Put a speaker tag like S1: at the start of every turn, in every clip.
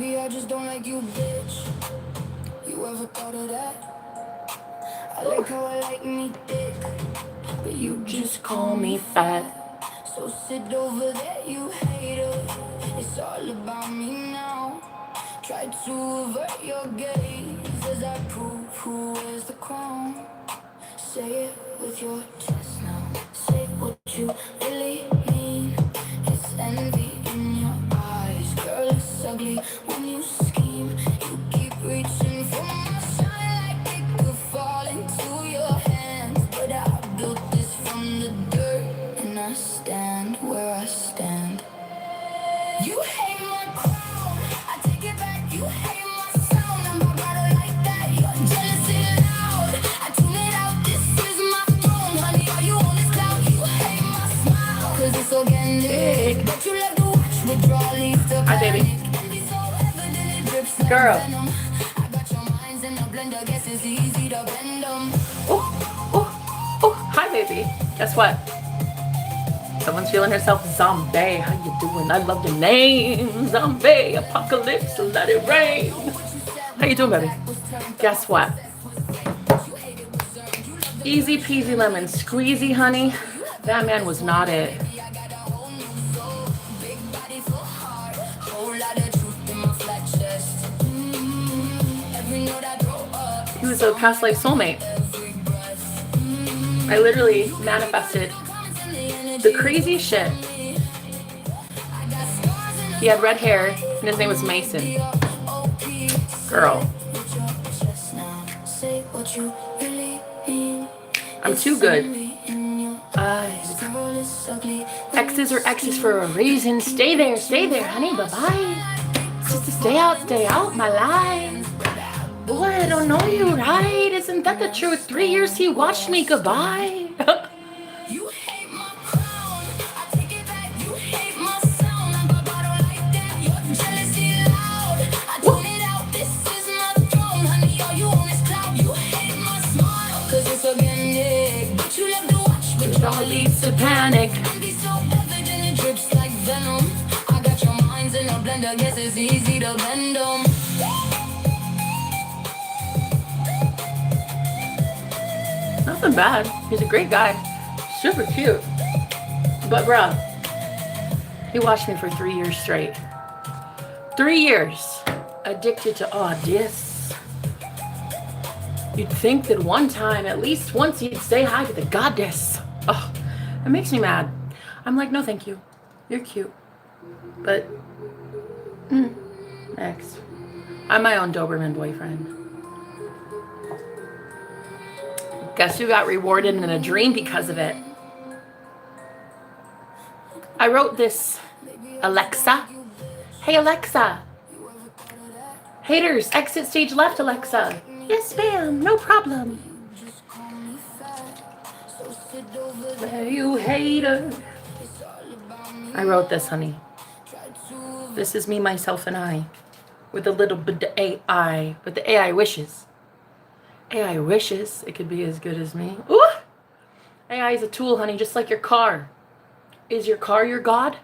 S1: Maybe I just don't like you, bitch. You ever thought of that? I like how I like me thick, but you just call me fat. So sit over there, you hater. It's all about me now. Try to avert your gaze as I prove who is the crown. Say it with your chest now. Say what you really mean. It's envy in your eyes. Girl, it's ugly when you scheme. You keep reaching for my shine like it could fall into your hands. But I built this from the dirt, and I stand where I stand. You hate my crown, I take it back. You hate my sound, I'm about to like that. You're jealousy loud, I tune it out. This is my throne, honey. All you want is clout. You hate my smile, cause it's organic. But you like to watch withdraw, leave the
S2: Hi, baby. Girl.
S1: I got your minds in a blender, guess it's easy to bend them.
S2: Oh, oh, oh, hi, baby. Guess what? Someone's feeling herself. Zombie, how you doing? I love your name. Zombie, apocalypse, let it rain. How you doing, baby? Guess what? Easy peasy lemon squeezy, honey. That man was not it. He was a past life soulmate. I literally manifested the crazy shit. He had red hair and his name was Mason. Girl. I'm too good. X's are X's for a reason. Stay there, honey. Bye-bye. Just to stay out my life. Boy, I don't know you, right? Isn't that the truth? 3 years he watched me. Goodbye.
S1: You hate my crown, I take it back. You hate my sound, I'm about to like that. You're jealousy loud, I tune it out. This is my throne, honey. All you want is clout. You hate my smile, cause it's organic. But you love to watch, but
S2: it all leads to panic.
S1: Be so evident, it drips like venom. I got your minds in a blender, guess it's easy to bend them.
S2: Nothing bad. He's a great guy. Super cute. But bruh, he watched me for 3 years straight. 3 years. Addicted to all this. You'd think that one time, at least once, he'd say hi to the goddess. Oh, it makes me mad. I'm like, no thank you. You're cute. But, next. I'm my own Doberman boyfriend. Guess who got rewarded in a dream because of it? I wrote this. Alexa. Hey, Alexa. Haters, exit stage left, Alexa. Yes, ma'am. No problem. Hey, you hater. I wrote this, honey. This is me, myself, and I. With a little bit of AI. But the AI wishes. AI wishes it could be as good as me. Ooh! AI is a tool, honey, just like your car. Is your car your God?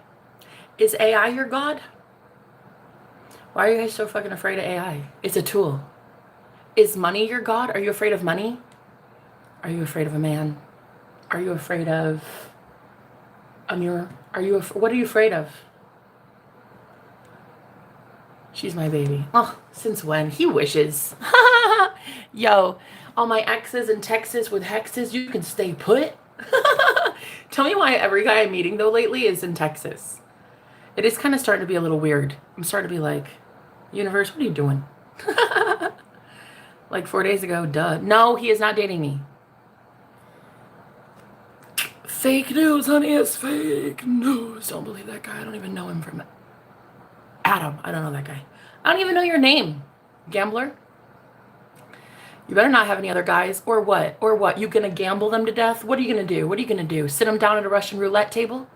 S2: Is AI your God? Why are you guys so fucking afraid of AI? It's a tool. Is money your God? Are you afraid of money? Are you afraid of a man? Are you afraid of a mirror? What are you afraid of? She's my baby. Oh, since when? He wishes. Yo, all my exes and Texas with hexes, you can stay put. Tell me why every guy I'm meeting, though, lately is in Texas. It is kind of starting to be a little weird. I'm starting to be like, universe, what are you doing? Like 4 days ago, duh. No, he is not dating me. Fake news, honey, it's fake news. Don't believe that guy. I don't even know him from Adam. I don't know that guy. I don't even know your name, gambler. You better not have any other guys. Or what? Or what? You gonna gamble them to death? What are you gonna do? What are you gonna do? Sit them down at a Russian roulette table?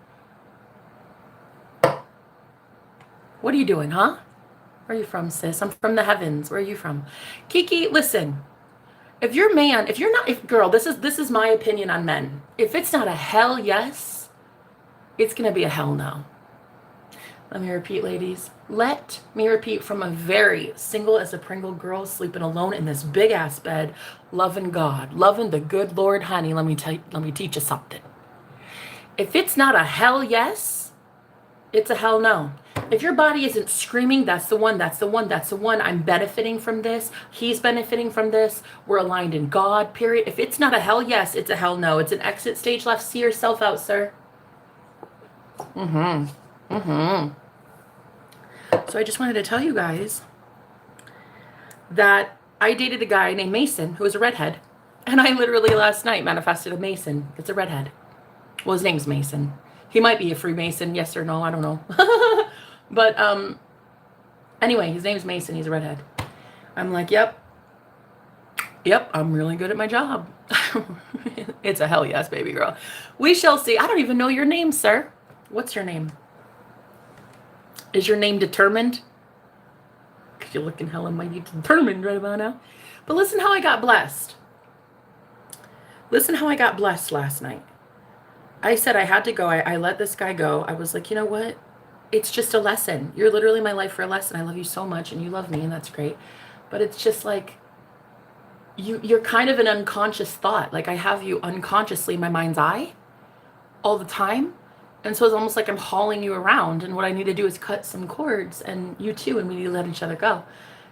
S2: What are you doing, huh? Where are you from, sis? I'm from the heavens. Where are you from? Kiki, listen. If you're man, if you're not, girl, this is my opinion on men. If it's not a hell yes, it's gonna be a hell no. Let me repeat, ladies. Let me repeat from a very single as a Pringle girl sleeping alone in this big ass bed, loving God, loving the good Lord, honey. Let me teach you something. If it's not a hell yes, it's a hell no. If your body isn't screaming, that's the one, that's the one, that's the one. I'm benefiting from this. He's benefiting from this. We're aligned in God, period. If it's not a hell yes, it's a hell no. It's an exit stage left. See yourself out, sir. So I just wanted to tell you guys that I dated a guy named Mason who was a redhead. And I literally last night manifested a Mason that's a redhead. Well, his name's Mason. He might be a Freemason, yes or no, I don't know. But anyway, his name's Mason. He's a redhead. I'm like, yep, I'm really good at my job. It's a hell yes, baby girl. We shall see. I don't even know your name, sir. What's your name? Is your name determined? Because you're looking hella mighty determined right about now. But listen how I got blessed. Listen how I got blessed last night. I said I had to go. I let this guy go. I was like, you know what? It's just a lesson. You're literally my life for a lesson. I love you so much and you love me and that's great. But it's just like, you're kind of an unconscious thought. Like I have you unconsciously in my mind's eye all the time. And so it's almost like I'm hauling you around. And what I need to do is cut some cords and you too. And we need to let each other go.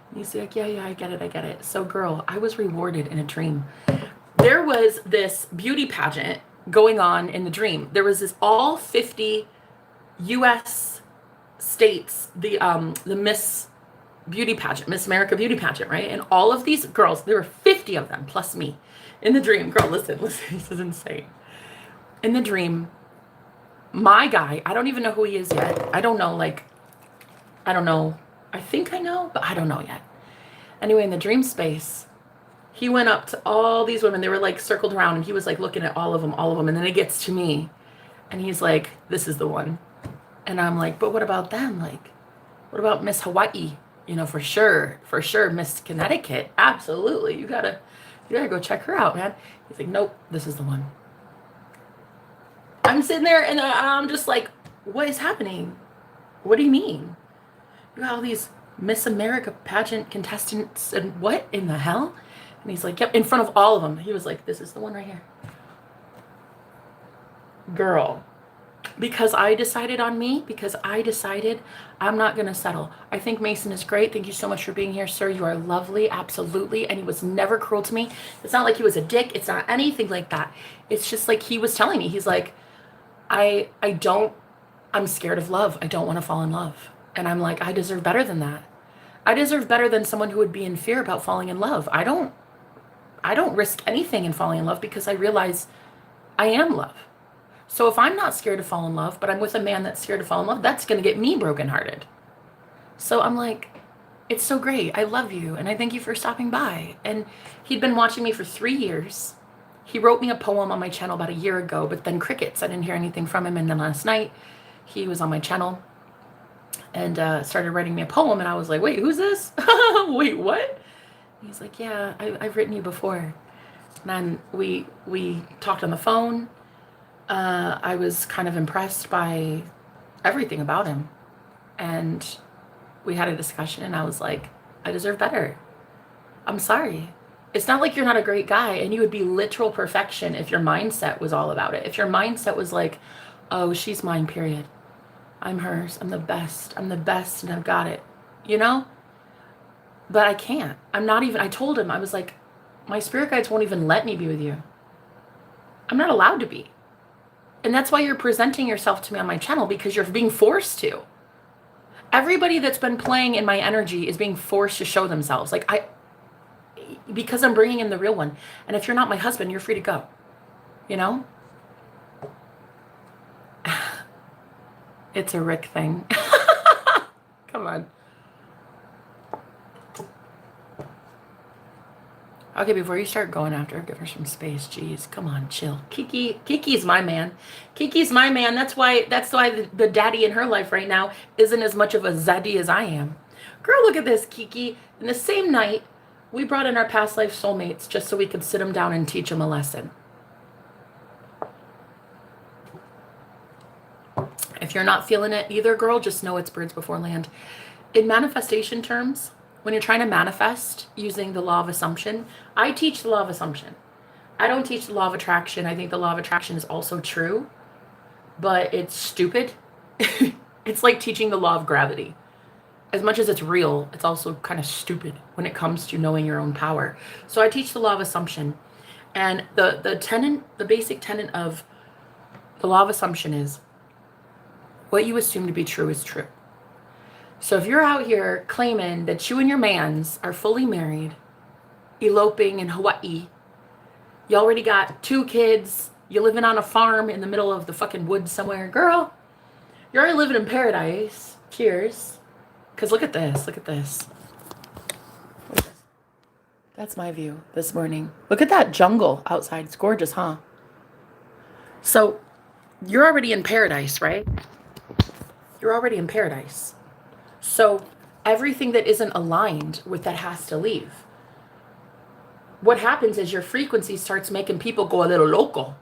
S2: And he's like, yeah, I get it. So girl, I was rewarded in a dream. There was this beauty pageant going on in the dream. There was this all 50 U.S. states, the Miss Beauty pageant, Miss America beauty pageant, right? And all of these girls, there were 50 of them plus me in the dream. Girl, listen, this is insane. In the dream, my guy, I don't even know who he is yet. I don't know. I think I know, but I don't know yet. Anyway, in the dream space, he went up to all these women. They were like circled around and he was like looking at all of them. And then it gets to me and he's like, this is the one. And I'm like, but what about them? Like, what about Miss Hawaii? You know, for sure, Miss Connecticut. Absolutely. You gotta go check her out, man. He's like, nope, this is the one. I'm sitting there and I'm just like, what is happening? What do you mean? You got all these Miss America pageant contestants and what in the hell? And he's like, yep, in front of all of them. He was like, this is the one right here. Girl. Because I decided on me, because I decided I'm not going to settle. I think Mason is great. Thank you so much for being here, sir. You are lovely. Absolutely. And he was never cruel to me. It's not like he was a dick. It's not anything like that. It's just like he was telling me, he's like, I'm scared of love. I don't want to fall in love. And I'm like, I deserve better than that. I deserve better than someone who would be in fear about falling in love. I don't risk anything in falling in love because I realize I am love. So if I'm not scared to fall in love, but I'm with a man that's scared to fall in love, that's going to get me brokenhearted. So I'm like, it's so great. I love you. And I thank you for stopping by. And he'd been watching me for 3 years. He wrote me a poem on my channel about a year ago, but then crickets. I didn't hear anything from him. And then last night he was on my channel and started writing me a poem. And I was like, wait, who's this? Wait, what? And he's like, yeah, I've written you before. And then we talked on the phone. I was kind of impressed by everything about him. And we had a discussion and I was like, I deserve better. I'm sorry. It's not like you're not a great guy and you would be literal perfection if your mindset was all about it. If your mindset was like, oh, she's mine, period. I'm hers. I'm the best and I've got it, you know? But I can't. I told him, I was like, my spirit guides won't even let me be with you. I'm not allowed to be. And that's why you're presenting yourself to me on my channel, because you're being forced to. Everybody that's been playing in my energy is being forced to show themselves. Because I'm bringing in the real one. And if you're not my husband, you're free to go. You know? It's a Rick thing. Come on. Okay, before you start going after her, give her some space. Jeez, come on, chill. Kiki's my man. Kiki's my man. That's why the daddy in her life right now isn't as much of a zaddy as I am. Girl, look at this, Kiki. In the same night, we brought in our past life soulmates just so we could sit them down and teach them a lesson. If you're not feeling it either, girl, just know it's birds before land. In manifestation terms, when you're trying to manifest using the law of assumption, I teach the law of assumption. I don't teach the law of attraction. I think the law of attraction is also true, but it's stupid. It's like teaching the law of gravity. As much as it's real, it's also kind of stupid when it comes to knowing your own power. So I teach the law of assumption. And the basic tenet of the law of assumption is what you assume to be true is true. So if you're out here claiming that you and your mans are fully married, eloping in Hawaii, you already got 2 kids, you're living on a farm in the middle of the fucking woods somewhere, girl, you're already living in paradise. Cheers. Because look at this. Look at this. That's my view this morning. Look at that jungle outside. It's gorgeous, huh? So you're already in paradise, right? You're already in paradise. So everything that isn't aligned with that has to leave. What happens is your frequency starts making people go a little loco.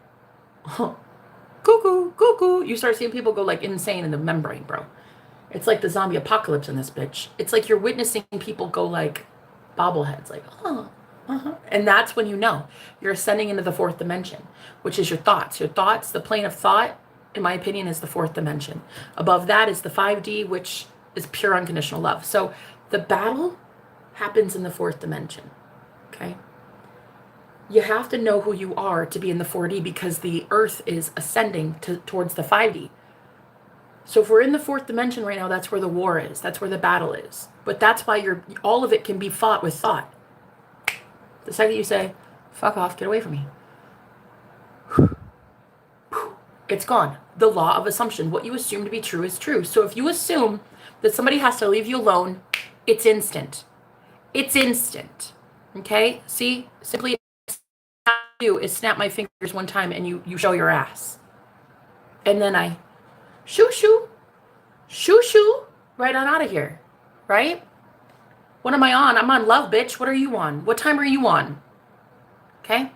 S2: Cuckoo, cuckoo. You start seeing people go like insane in the membrane, bro. It's like the zombie apocalypse in this bitch. It's like you're witnessing people go like bobbleheads, like, And that's when you know you're ascending into the 4th dimension, which is your thoughts. Your thoughts, the plane of thought, in my opinion, is the 4th dimension. Above that is the 5D, which is pure unconditional love. So the battle happens in the 4th dimension, okay? You have to know who you are to be in the 4D because the earth is ascending towards the 5D. So if we're in the 4th dimension right now, that's where the war is. That's where the battle is. But that's why all of it can be fought with thought. The second you say, fuck off, get away from me, it's gone. The law of assumption. What you assume to be true is true. So if you assume that somebody has to leave you alone, it's instant. It's instant. Okay? See? Simply all I do is snap my fingers one time and you show your ass. And then I shoo shoo, right on out of here, right? What am I on? I'm on love, bitch. What are you on? What time are you on? Okay?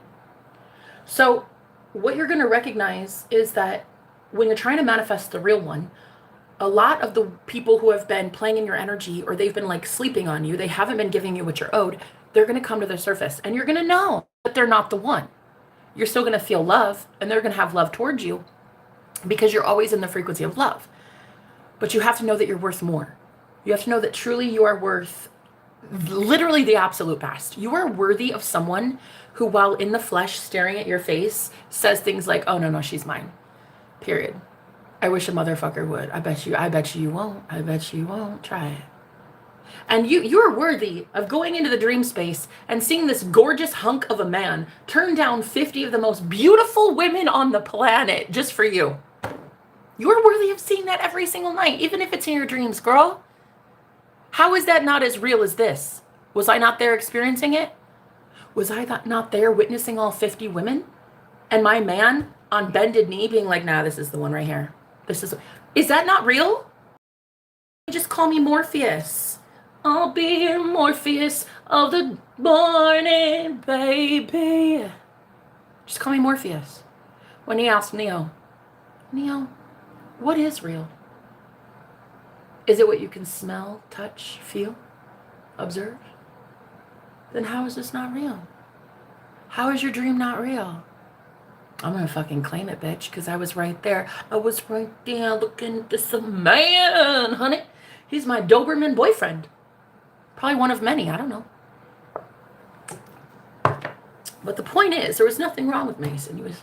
S2: So what you're going to recognize is that when you're trying to manifest the real one, a lot of the people who have been playing in your energy or they've been like sleeping on you, they haven't been giving you what you're owed, they're going to come to the surface and you're going to know that they're not the one. You're still going to feel love and they're going to have love towards you because you're always in the frequency of love. But you have to know that you're worth more. You have to know that truly you are worth literally the absolute best. You are worthy of someone who, while in the flesh staring at your face, says things like, oh, no, she's mine. Period. I wish a motherfucker would. I bet you won't. I bet you won't. Try it. And you're worthy of going into the dream space and seeing this gorgeous hunk of a man turn down 50 of the most beautiful women on the planet just for you. You're worthy of seeing that every single night, even if it's in your dreams, girl. How is that not as real as this? Was I not there experiencing it? Was I not there witnessing all 50 women? And my man on bended knee being like, nah, this is the one right here. Is that not real? Just call me Morpheus. I'll be your Morpheus of the morning, baby. Just call me Morpheus. When he asked Neo, what is real? Is it what you can smell, touch, feel, observe? Then how is this not real? How is your dream not real? I'm gonna fucking claim it, bitch, because I was right there. I was right there looking at this man, honey. He's my Doberman boyfriend. Probably one of many, I don't know. But the point is, there was nothing wrong with Mason. He was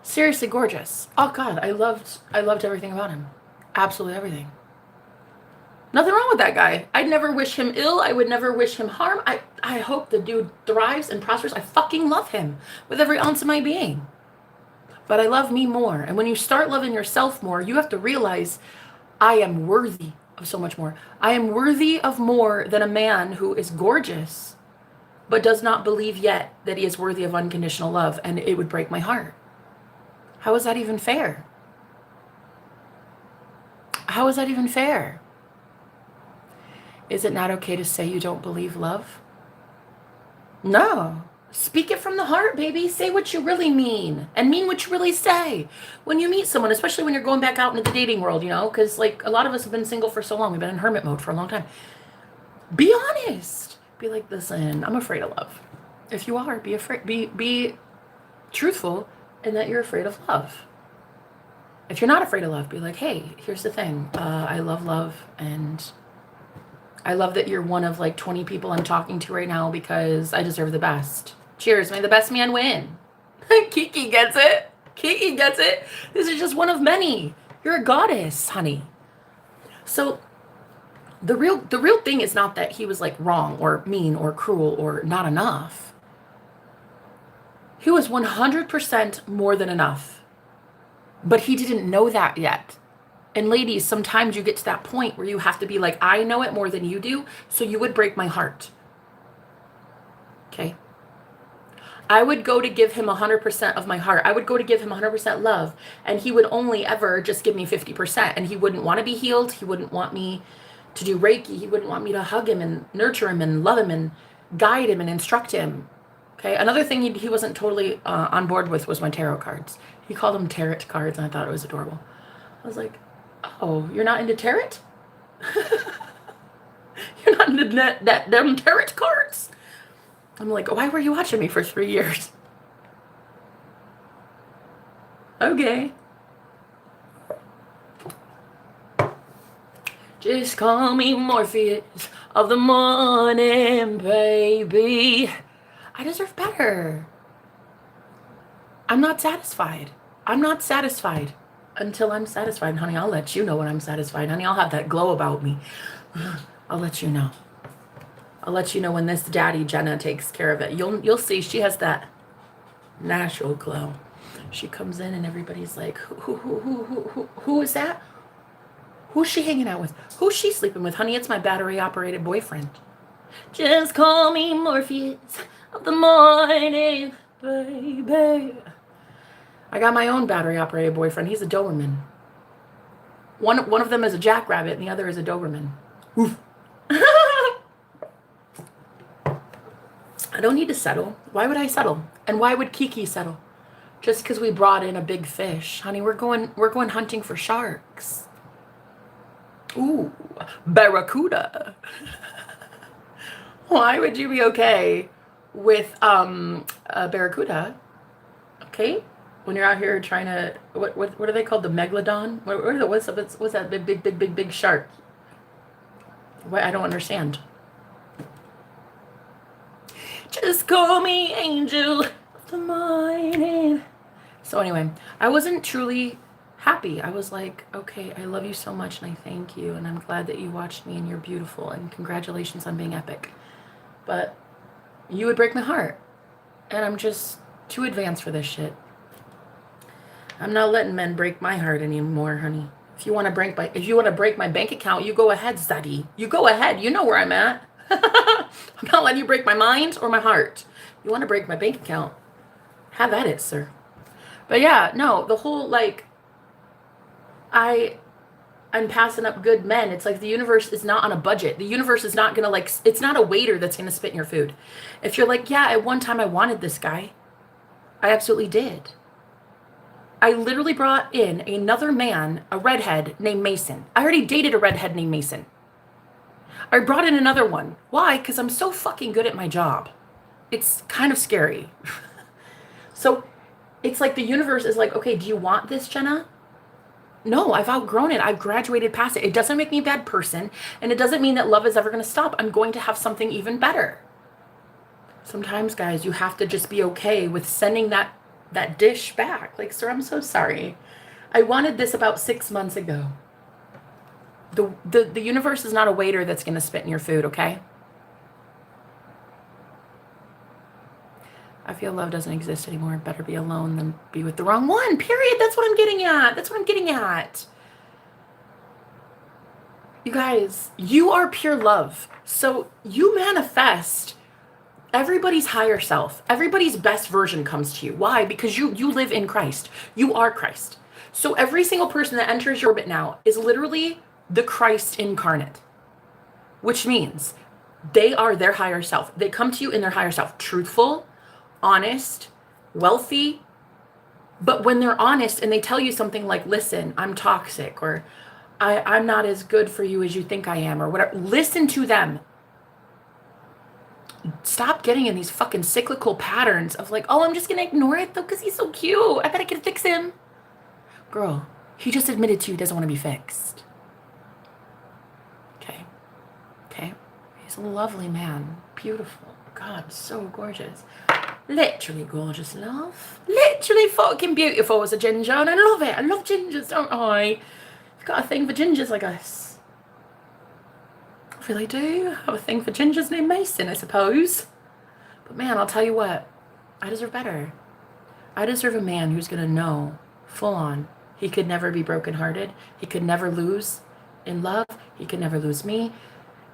S2: seriously gorgeous. Oh God, I loved everything about him. Absolutely everything. Nothing wrong with that guy. I'd never wish him ill. I would never wish him harm. I hope the dude thrives and prospers. I fucking love him with every ounce of my being. But I love me more. And when you start loving yourself more, you have to realize I am worthy of so much more. I am worthy of more than a man who is gorgeous, but does not believe yet that he is worthy of unconditional love. And it would break my heart. How is that even fair? How is that even fair? Is it not okay to say you don't believe love? No. Speak it from the heart, baby. Say what you really mean and mean what you really say. When you meet someone, especially when you're going back out into the dating world, you know, because like a lot of us have been single for so long. We've been in hermit mode for a long time. Be honest. Be like, listen, I'm afraid of love. If you are, be afraid. Be truthful in that you're afraid of love. If you're not afraid of love, be like, hey, here's the thing. I love love, and I love that you're one of like 20 people I'm talking to right now because I deserve the best. Cheers, may the best man win. Kiki gets it. Kiki gets it. This is just one of many. You're a goddess, honey. So the real thing is not that he was like wrong or mean or cruel or not enough. He was 100% more than enough. But he didn't know that yet. And ladies, sometimes you get to that point where you have to be like, I know it more than you do, so you would break my heart. Okay? I would go to give him 100% of my heart. I would go to give him 100% love, and he would only ever just give me 50%. And he wouldn't want to be healed. He wouldn't want me to do Reiki. He wouldn't want me to hug him and nurture him and love him and guide him and instruct him. Okay? Another thing he wasn't totally on board with was my tarot cards. He called them tarot cards, and I thought it was adorable. I was like, oh, you're not into tarot? You're not into them tarot cards? I'm like, why were you watching me for 3 years? Okay. Just call me Morpheus of the morning, baby. I deserve better. I'm not satisfied. I'm not satisfied until I'm satisfied. Honey, I'll let you know when I'm satisfied. Honey, I'll have that glow about me. I'll let you know. I'll let you know when this daddy Jenna takes care of it. You'll see she has that natural glow. She comes in and everybody's like, who is that? Who's she hanging out with? Who's she sleeping with? Honey, it's my battery-operated boyfriend. Just call me Morpheus of the morning, baby. I got my own battery-operated boyfriend. He's a doberman. One of them is a jackrabbit, and the other is a doberman. Oof. I don't need to settle. Why would I settle? And why would Kiki settle? Just because we brought in a big fish. Honey, we're going hunting for sharks. Ooh, barracuda. Why would you be okay with a barracuda? Okay? When you're out here trying to, what are they called? The megalodon? What's that big shark? What? I don't understand. Just call me angel of the morning. So anyway, I wasn't truly happy. I was like, okay, I love you so much and I thank you and I'm glad that you watched me and you're beautiful and congratulations on being epic. But you would break my heart. And I'm just too advanced for this shit. I'm not letting men break my heart anymore, honey. If you want to break my bank account, you go ahead, Zaddy. You go ahead. You know where I'm at. I'm not letting you break my mind or my heart. You want to break my bank account? Have at it, sir. But yeah, no, the whole like I'm passing up good men. It's like the universe is not on a budget. The universe is not gonna like, it's not a waiter that's gonna spit in your food. If you're like, yeah, at one time I wanted this guy, I absolutely did. I literally brought in another man, a redhead named Mason. I already dated a redhead named Mason. I brought in another one. Why? Because I'm so fucking good at my job. It's kind of scary. So it's like the universe is like, okay, do you want this, Jenna? No, I've outgrown it. I've graduated past it. It doesn't make me a bad person. And it doesn't mean that love is ever going to stop. I'm going to have something even better. Sometimes, guys, you have to just be okay with sending that dish back. Like, sir, I'm so sorry. I wanted this about 6 months ago. The universe is not a waiter that's going to spit in your food, okay? I feel love doesn't exist anymore. Better be alone than be with the wrong one. Period. That's what I'm getting at. That's what I'm getting at. You guys, you are pure love. So you manifest everybody's higher self. Everybody's best version comes to you. Why? Because you live in Christ. You are Christ. So every single person that enters your orbit now is literally the Christ incarnate, which means they are their higher self. They come to you in their higher self, truthful, honest, wealthy. But when they're honest and they tell you something like, listen, I'm toxic, or I'm not as good for you as you think I am, or whatever, listen to them. Stop getting in these fucking cyclical patterns of like, oh, I'm just gonna ignore it though because he's so cute. I bet I can fix him. Girl, he just admitted to you he doesn't want to be fixed. Okay. He's a lovely man. Beautiful. God, so gorgeous. Literally gorgeous, love. Literally fucking beautiful as a ginger, and I love it. I love gingers, don't I? I've got a thing for gingers, I guess. I really do. I have a thing for gingers named Mason, I suppose. But man, I'll tell you what. I deserve better. I deserve a man who's gonna know, full on, he could never be brokenhearted. He could never lose in love. He could never lose me.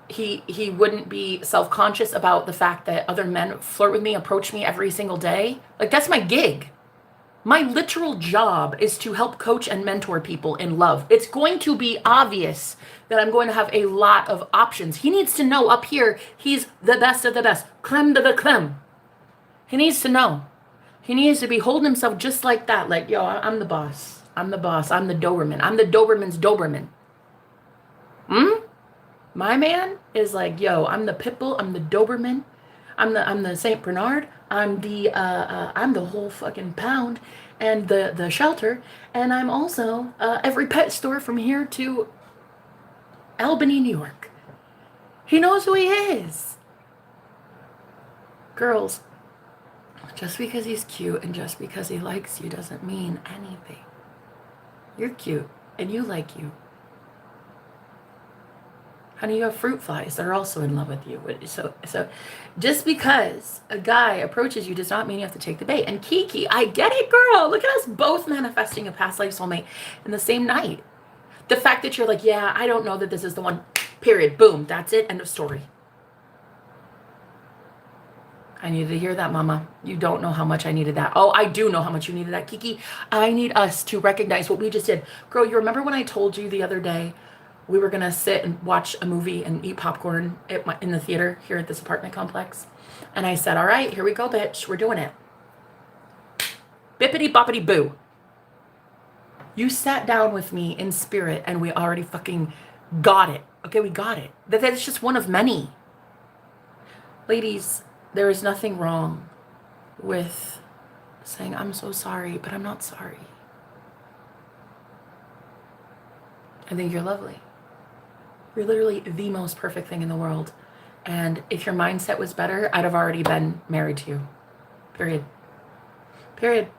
S2: He wouldn't be self-conscious about the fact that other men flirt with me, approach me every single day. Like, that's my gig. My literal job is to help coach and mentor people in love. It's going to be obvious that I'm going to have a lot of options. He needs to know up here he's the best of the best. Creme de la creme. He needs to know. He needs to be holding himself just like that. Like, yo, I'm the boss. I'm the boss. I'm the Doberman. I'm the Doberman's Doberman. My man is like, yo, I'm the Pitbull, I'm the Doberman, I'm the Saint Bernard, I'm the whole fucking pound, and the shelter, and I'm also every pet store from here to Albany, New York. He knows who he is. Girls, just because he's cute and just because he likes you doesn't mean anything. You're cute and you like you. Honey, you have fruit flies that are also in love with you. So just because a guy approaches you does not mean you have to take the bait. And Kiki, I get it, girl. Look at us both manifesting a past life soulmate in the same night. The fact that you're like, yeah, I don't know that this is the one, period. Boom, that's it, end of story. I needed to hear that, mama. You don't know how much I needed that. Oh, I do know how much you needed that, Kiki. I need us to recognize what we just did. Girl, you remember when I told you the other day we were gonna sit and watch a movie and eat popcorn in the theater here at this apartment complex? And I said, all right, here we go, bitch. We're doing it. Bippity boppity boo. You sat down with me in spirit and we already fucking got it. Okay, we got it. That's just one of many. Ladies, there is nothing wrong with saying, I'm so sorry, but I'm not sorry. I think you're lovely. You're literally the most perfect thing in the world. And if your mindset was better, I'd have already been married to you. Period. Period.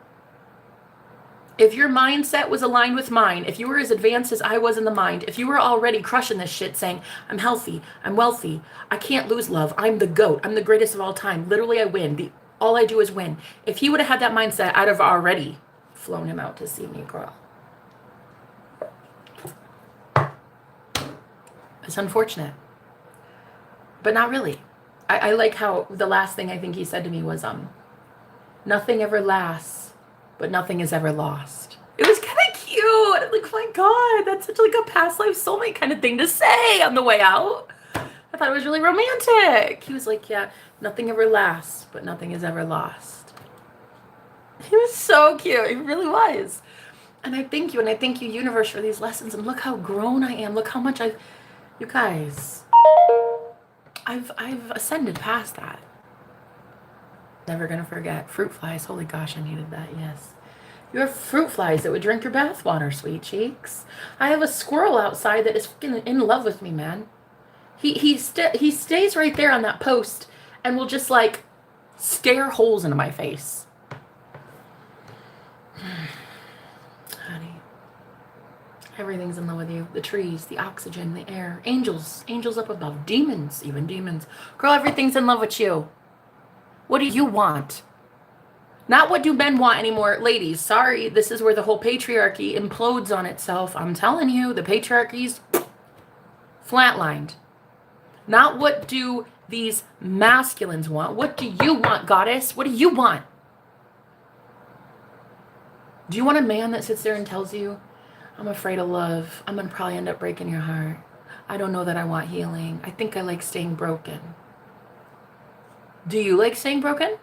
S2: If your mindset was aligned with mine, if you were as advanced as I was in the mind, if you were already crushing this shit saying, I'm healthy, I'm wealthy, I can't lose love, I'm the GOAT, I'm the greatest of all time, literally I win, all I do is win. If he would have had that mindset, I'd have already flown him out to see me, girl. It's unfortunate, but not really. I like how the last thing I think he said to me was, nothing ever lasts, but nothing is ever lost. It was kind of cute. I'm like, oh my God, that's such like a past life soulmate kind of thing to say on the way out. I thought it was really romantic. He was like, yeah, nothing ever lasts, but nothing is ever lost. He was so cute. He really was. And I thank you, universe, for these lessons. And look how grown I am. Look how much you guys, I've ascended past that. Never gonna forget. Fruit flies. Holy gosh, I needed that. Yes. You have fruit flies that would drink your bathwater, sweet cheeks. I have a squirrel outside that is fucking in love with me, man. He stays right there on that post and will just like stare holes into my face. Honey. Everything's in love with you. The trees, the oxygen, the air, angels up above, demons, even demons. Girl, everything's in love with you. What do you want? Not what do men want anymore. Ladies, sorry, this is where the whole patriarchy implodes on itself. I'm telling you, the patriarchy's flatlined. Not what do these masculines want. What do you want, goddess? What do you want? Do you want a man that sits there and tells you, I'm afraid of love. I'm going to probably end up breaking your heart. I don't know that I want healing. I think I like staying broken. Do you like staying broken?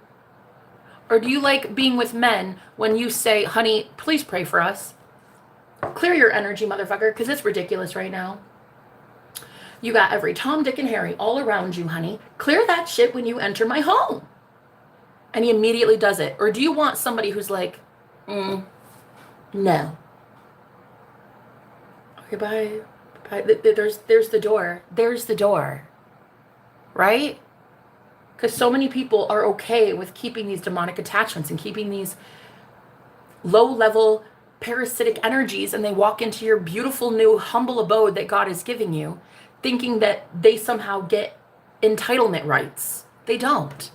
S2: Or do you like being with men when you say, honey, please pray for us? Clear your energy, motherfucker, because it's ridiculous right now. You got every Tom, Dick, and Harry all around you, honey. Clear that shit when you enter my home. And he immediately does it. Or do you want somebody who's like, no. Okay, bye. Bye. There's the door. There's the door. Right? Because so many people are okay with keeping these demonic attachments and keeping these low-level parasitic energies, and they walk into your beautiful new humble abode that God is giving you, thinking that they somehow get entitlement rights. They don't.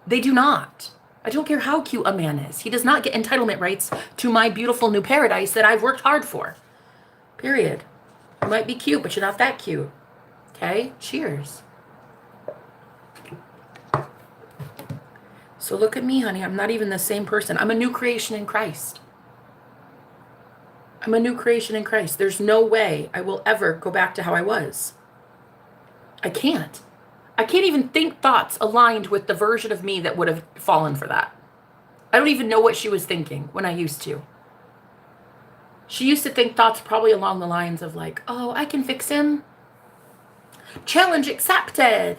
S2: They do not. I don't care how cute a man is. He does not get entitlement rights to my beautiful new paradise that I've worked hard for. Period. You might be cute, but you're not that cute. Okay? Cheers. So look at me, honey. I'm not even the same person. I'm a new creation in Christ. I'm a new creation in Christ. There's no way I will ever go back to how I was. I can't. I can't even think thoughts aligned with the version of me that would have fallen for that. I don't even know what she was thinking when I used to. She used to think thoughts probably along the lines of like, oh, I can fix him. Challenge accepted.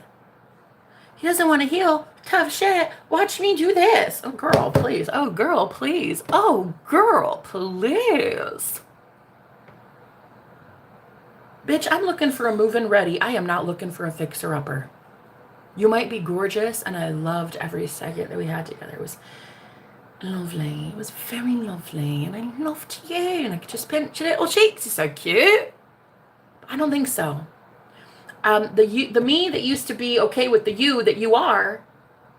S2: He doesn't want to heal. Tough shit. Watch me do this. Oh, girl, please. Oh, girl, please. Oh, girl, please. Bitch, I'm looking for a move-in ready. I am not looking for a fixer-upper. You might be gorgeous, and I loved every second that we had together. It was lovely. It was very lovely, and I loved you, and I could just pinch your little cheeks. You're so cute. I don't think so. The me that used to be okay with the you that you are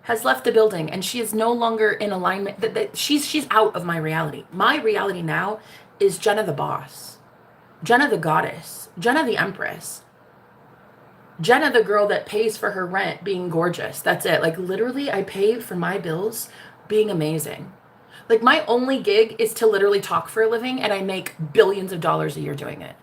S2: has left the building, and she is no longer in alignment. She's out of my reality. My reality now is Jenna the boss, Jenna the goddess, Jenna the empress, Jenna the girl that pays for her rent being gorgeous. That's it. Like literally I pay for my bills being amazing. Like my only gig is to literally talk for a living, and I make billions of dollars a year doing it.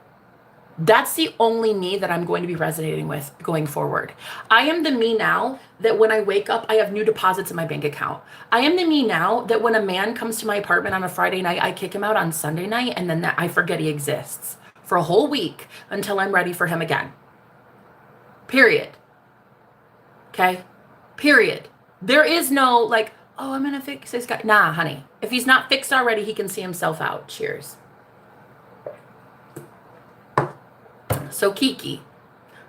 S2: That's the only me that I'm going to be resonating with going forward. I am the me now that when I wake up, I have new deposits in my bank account. I am the me now that when a man comes to my apartment on a Friday night, I kick him out on Sunday night, and then that I forget he exists for a whole week until I'm ready for him again. Period. Okay? Period. There is no like, oh, I'm going to fix this guy. Nah, honey. If he's not fixed already, he can see himself out. Cheers. So Kiki,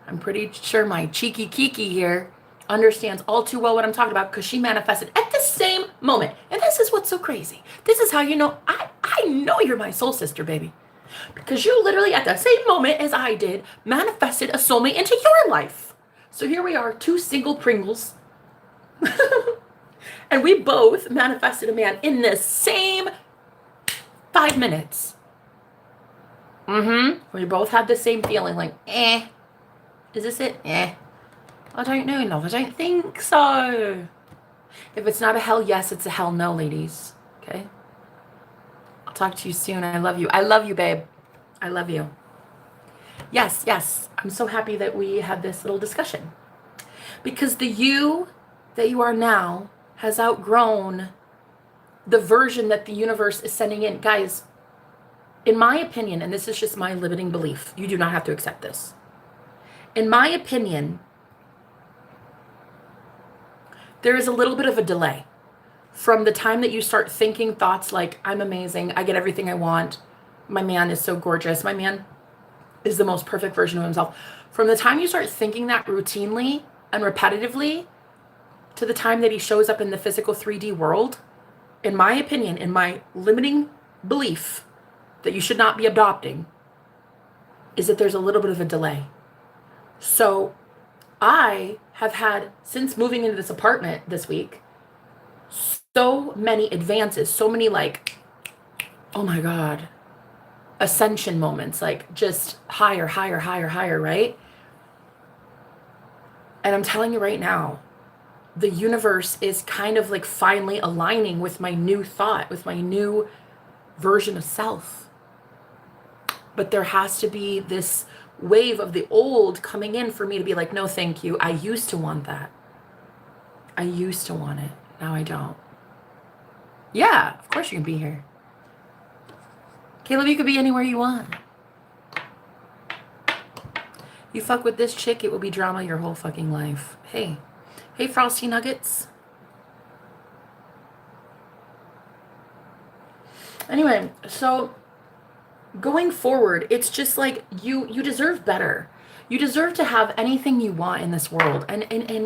S2: I'm pretty sure my cheeky Kiki here understands all too well what I'm talking about because she manifested at the same moment. And this is what's so crazy. This is how you know I know you're my soul sister, baby. Because you literally at the same moment as I did manifested a soulmate into your life. So here we are, two single Pringles. And we both manifested a man in the same 5 minutes. We both had the same feeling like, is this it? I don't know, love. I don't think so. If it's not a hell yes, it's a hell no, ladies. Okay? I'll talk to you soon. I love you. I love you, babe. I love you. Yes, yes. I'm so happy that we had this little discussion. Because the you that you are now has outgrown the version that the universe is sending in. Guys, in my opinion, and this is just my limiting belief, you do not have to accept this. In my opinion, there is a little bit of a delay from the time that you start thinking thoughts like, I'm amazing, I get everything I want, my man is so gorgeous, my man is the most perfect version of himself. From the time you start thinking that routinely and repetitively to the time that he shows up in the physical 3D world, in my opinion, in my limiting belief, that you should not be adopting, is that there's a little bit of a delay. So I have had, since moving into this apartment this week, so many advances, so many like, oh my God, ascension moments, like just higher, higher, higher, higher, right? And I'm telling you right now, the universe is kind of like finally aligning with my new thought, with my new version of self. But there has to be this wave of the old coming in for me to be like, no, thank you. I used to want that. I used to want it. Now I don't. Yeah, of course you can be here. Caleb, you could be anywhere you want. You fuck with this chick, it will be drama your whole fucking life. Hey. Hey, Frosty Nuggets. Anyway, so going forward, it's just like you deserve better. You deserve to have anything you want in this world. And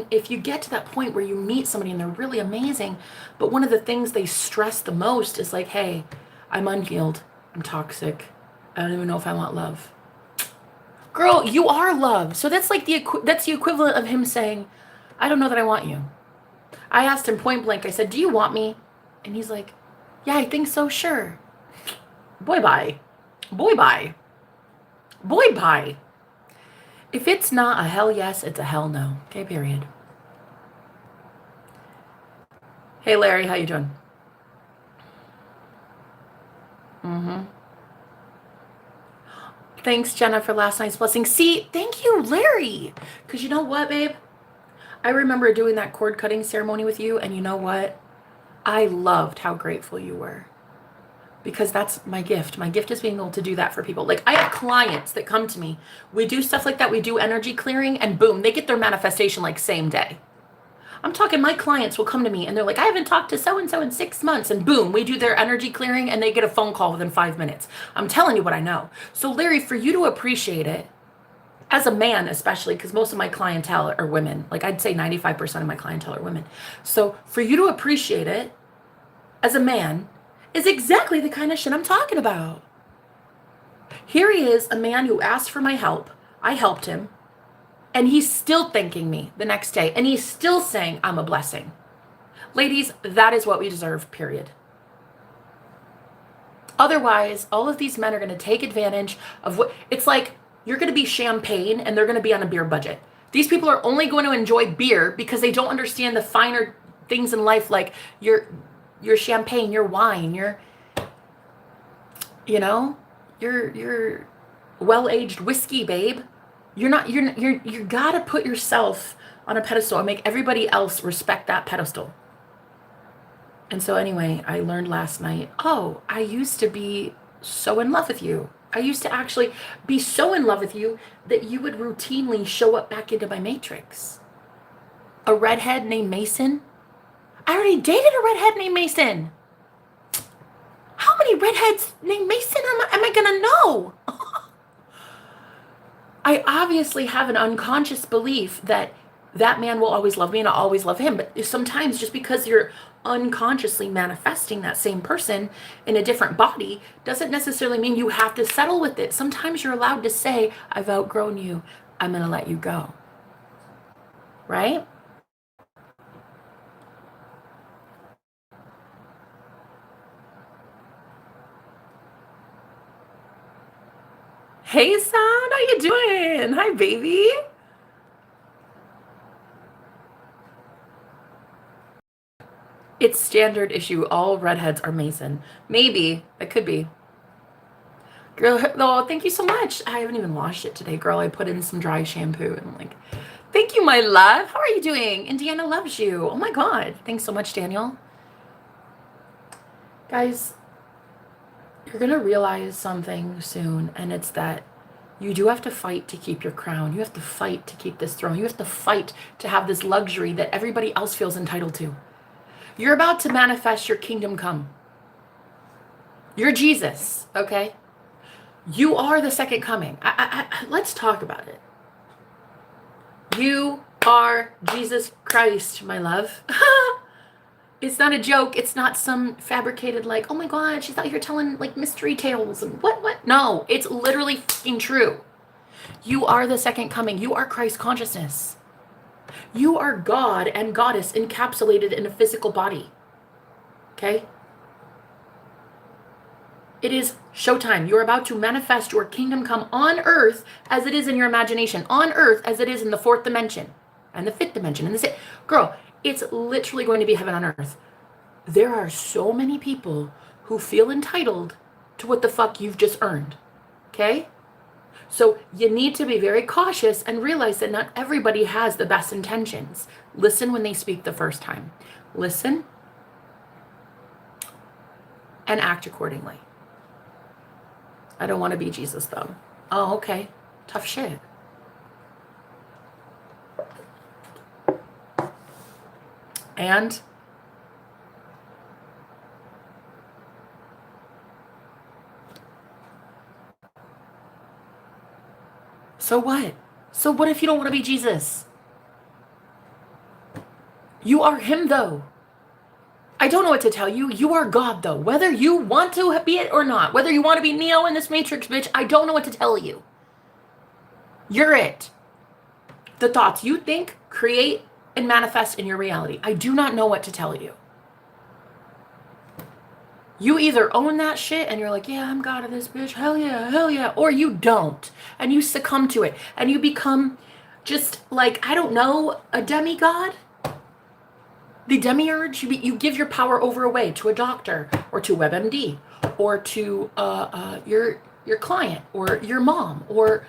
S2: if you get to that point where you meet somebody and they're really amazing, but one of the things they stress the most is like, hey, I'm unhealed. I'm toxic. I don't even know if I want love. Girl, you are love. So that's like that's the equivalent of him saying, I don't know that I want you. I asked him point blank, I said, do you want me? And he's like, yeah, I think so, sure. Boy, bye. Boy, bye. Boy, bye. If it's not a hell yes, it's a hell no. Okay, period. Hey, Larry, how you doing? Thanks, Jenna, for last night's blessing. See, thank you, Larry. Because you know what, babe? I remember doing that cord cutting ceremony with you, and you know what? I loved how grateful you were. Because that's my gift. My gift is being able to do that for people. Like, I have clients that come to me. We do stuff like that. We do energy clearing, and boom, they get their manifestation like same day. I'm talking, my clients will come to me and they're like, I haven't talked to so-and-so in 6 months. And boom, we do their energy clearing and they get a phone call within 5 minutes. I'm telling you what I know. So Larry, for you to appreciate it, as a man especially, because most of my clientele are women. Like, I'd say 95% of my clientele are women. So for you to appreciate it as a man is exactly the kind of shit I'm talking about. Here he is, a man who asked for my help. I helped him. And he's still thanking me the next day. And he's still saying I'm a blessing. Ladies, that is what we deserve, period. Otherwise, all of these men are going to take advantage of what... It's like you're going to be champagne and they're going to be on a beer budget. These people are only going to enjoy beer because they don't understand the finer things in life, like your champagne, your wine, your well-aged whiskey, babe. You gotta put yourself on a pedestal and make everybody else respect that pedestal. And so anyway, I learned last night, oh, I used to be so in love with you. I used to actually be so in love with you that you would routinely show up back into my matrix. A redhead named Mason? I already dated a redhead named Mason. How many redheads named Mason am I gonna know? I obviously have an unconscious belief that that man will always love me and I'll always love him. But sometimes just because you're unconsciously manifesting that same person in a different body doesn't necessarily mean you have to settle with it. Sometimes you're allowed to say, I've outgrown you. I'm going to let you go. Right? Hey, son, how you doing? Hi, baby. It's standard issue. All redheads are Mason. Maybe. It could be. Girl, oh, thank you so much. I haven't even washed it today, girl. I put in some dry shampoo and I'm like, thank you, my love. How are you doing? Indiana loves you. Oh my God. Thanks so much, Daniel. Guys, you're going to realize something soon, and it's that you do have to fight to keep your crown. You have to fight to keep this throne. You have to fight to have this luxury that everybody else feels entitled to. You're about to manifest your kingdom come. You're Jesus, okay? You are the second coming. Let's talk about it. You are Jesus Christ, my love. It's not a joke. It's not some fabricated, like, oh my God, she's out here telling like mystery tales and what? No, it's literally fucking true. You are the second coming. You are Christ consciousness. You are God and goddess encapsulated in a physical body. Okay? It is showtime. You're about to manifest your kingdom come on earth as it is in your imagination, on earth as it is in the fourth dimension and the fifth dimension and the sixth. Girl, it's literally going to be heaven on earth. There are so many people who feel entitled to what the fuck you've just earned. Okay? So you need to be very cautious and realize that not everybody has the best intentions. Listen when they speak the first time. Listen. and act accordingly. I don't want to be Jesus though. Oh, okay. Tough shit. And so what? So what if you don't want to be Jesus? You are him though. I don't know what to tell you. You are God though. Whether you want to be it or not, whether you want to be Neo in this Matrix, bitch, I don't know what to tell you. You're it. The thoughts you think, create, and manifest in your reality. I do not know what to tell you. You either own that shit and you're like, yeah, I'm God of this bitch, hell yeah, or you don't, and you succumb to it, and you become just like, I don't know, a demigod? The demiurge, you give your power over away to a doctor, or to WebMD, or to your client, or your mom, or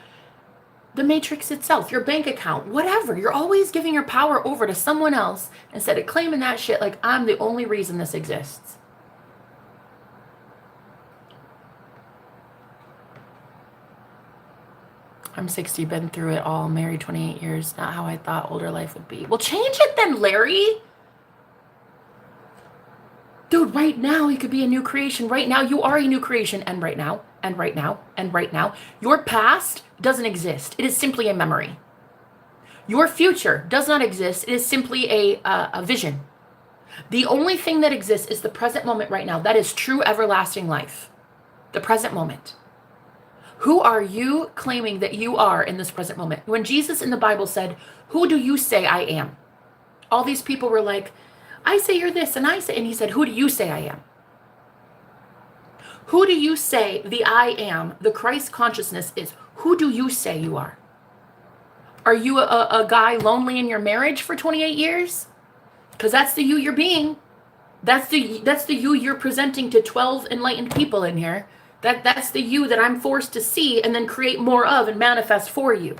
S2: the Matrix itself, your bank account, whatever. You're always giving your power over to someone else instead of claiming that shit like, I'm the only reason this exists. I'm 60, been through it all, married 28 years, not how I thought older life would be. Well, change it then, Larry. Dude, right now you could be a new creation. Right now you are a new creation. And right now, and right now, and right now. Your past doesn't exist. It is simply a memory. Your future does not exist. It is simply a vision. The only thing that exists is the present moment right now. That is true everlasting life. The present moment. Who are you claiming that you are in this present moment? When Jesus in the Bible said, who do you say I am? All these people were like, I say you're this, and I say, and he said, who do you say I am? Who do you say the I am, the Christ consciousness is? Who do you say you are? Are you a guy lonely in your marriage for 28 years? Because that's the you you're being. That's the you you're presenting to 12 enlightened people in here. That's the you that I'm forced to see and then create more of and manifest for you.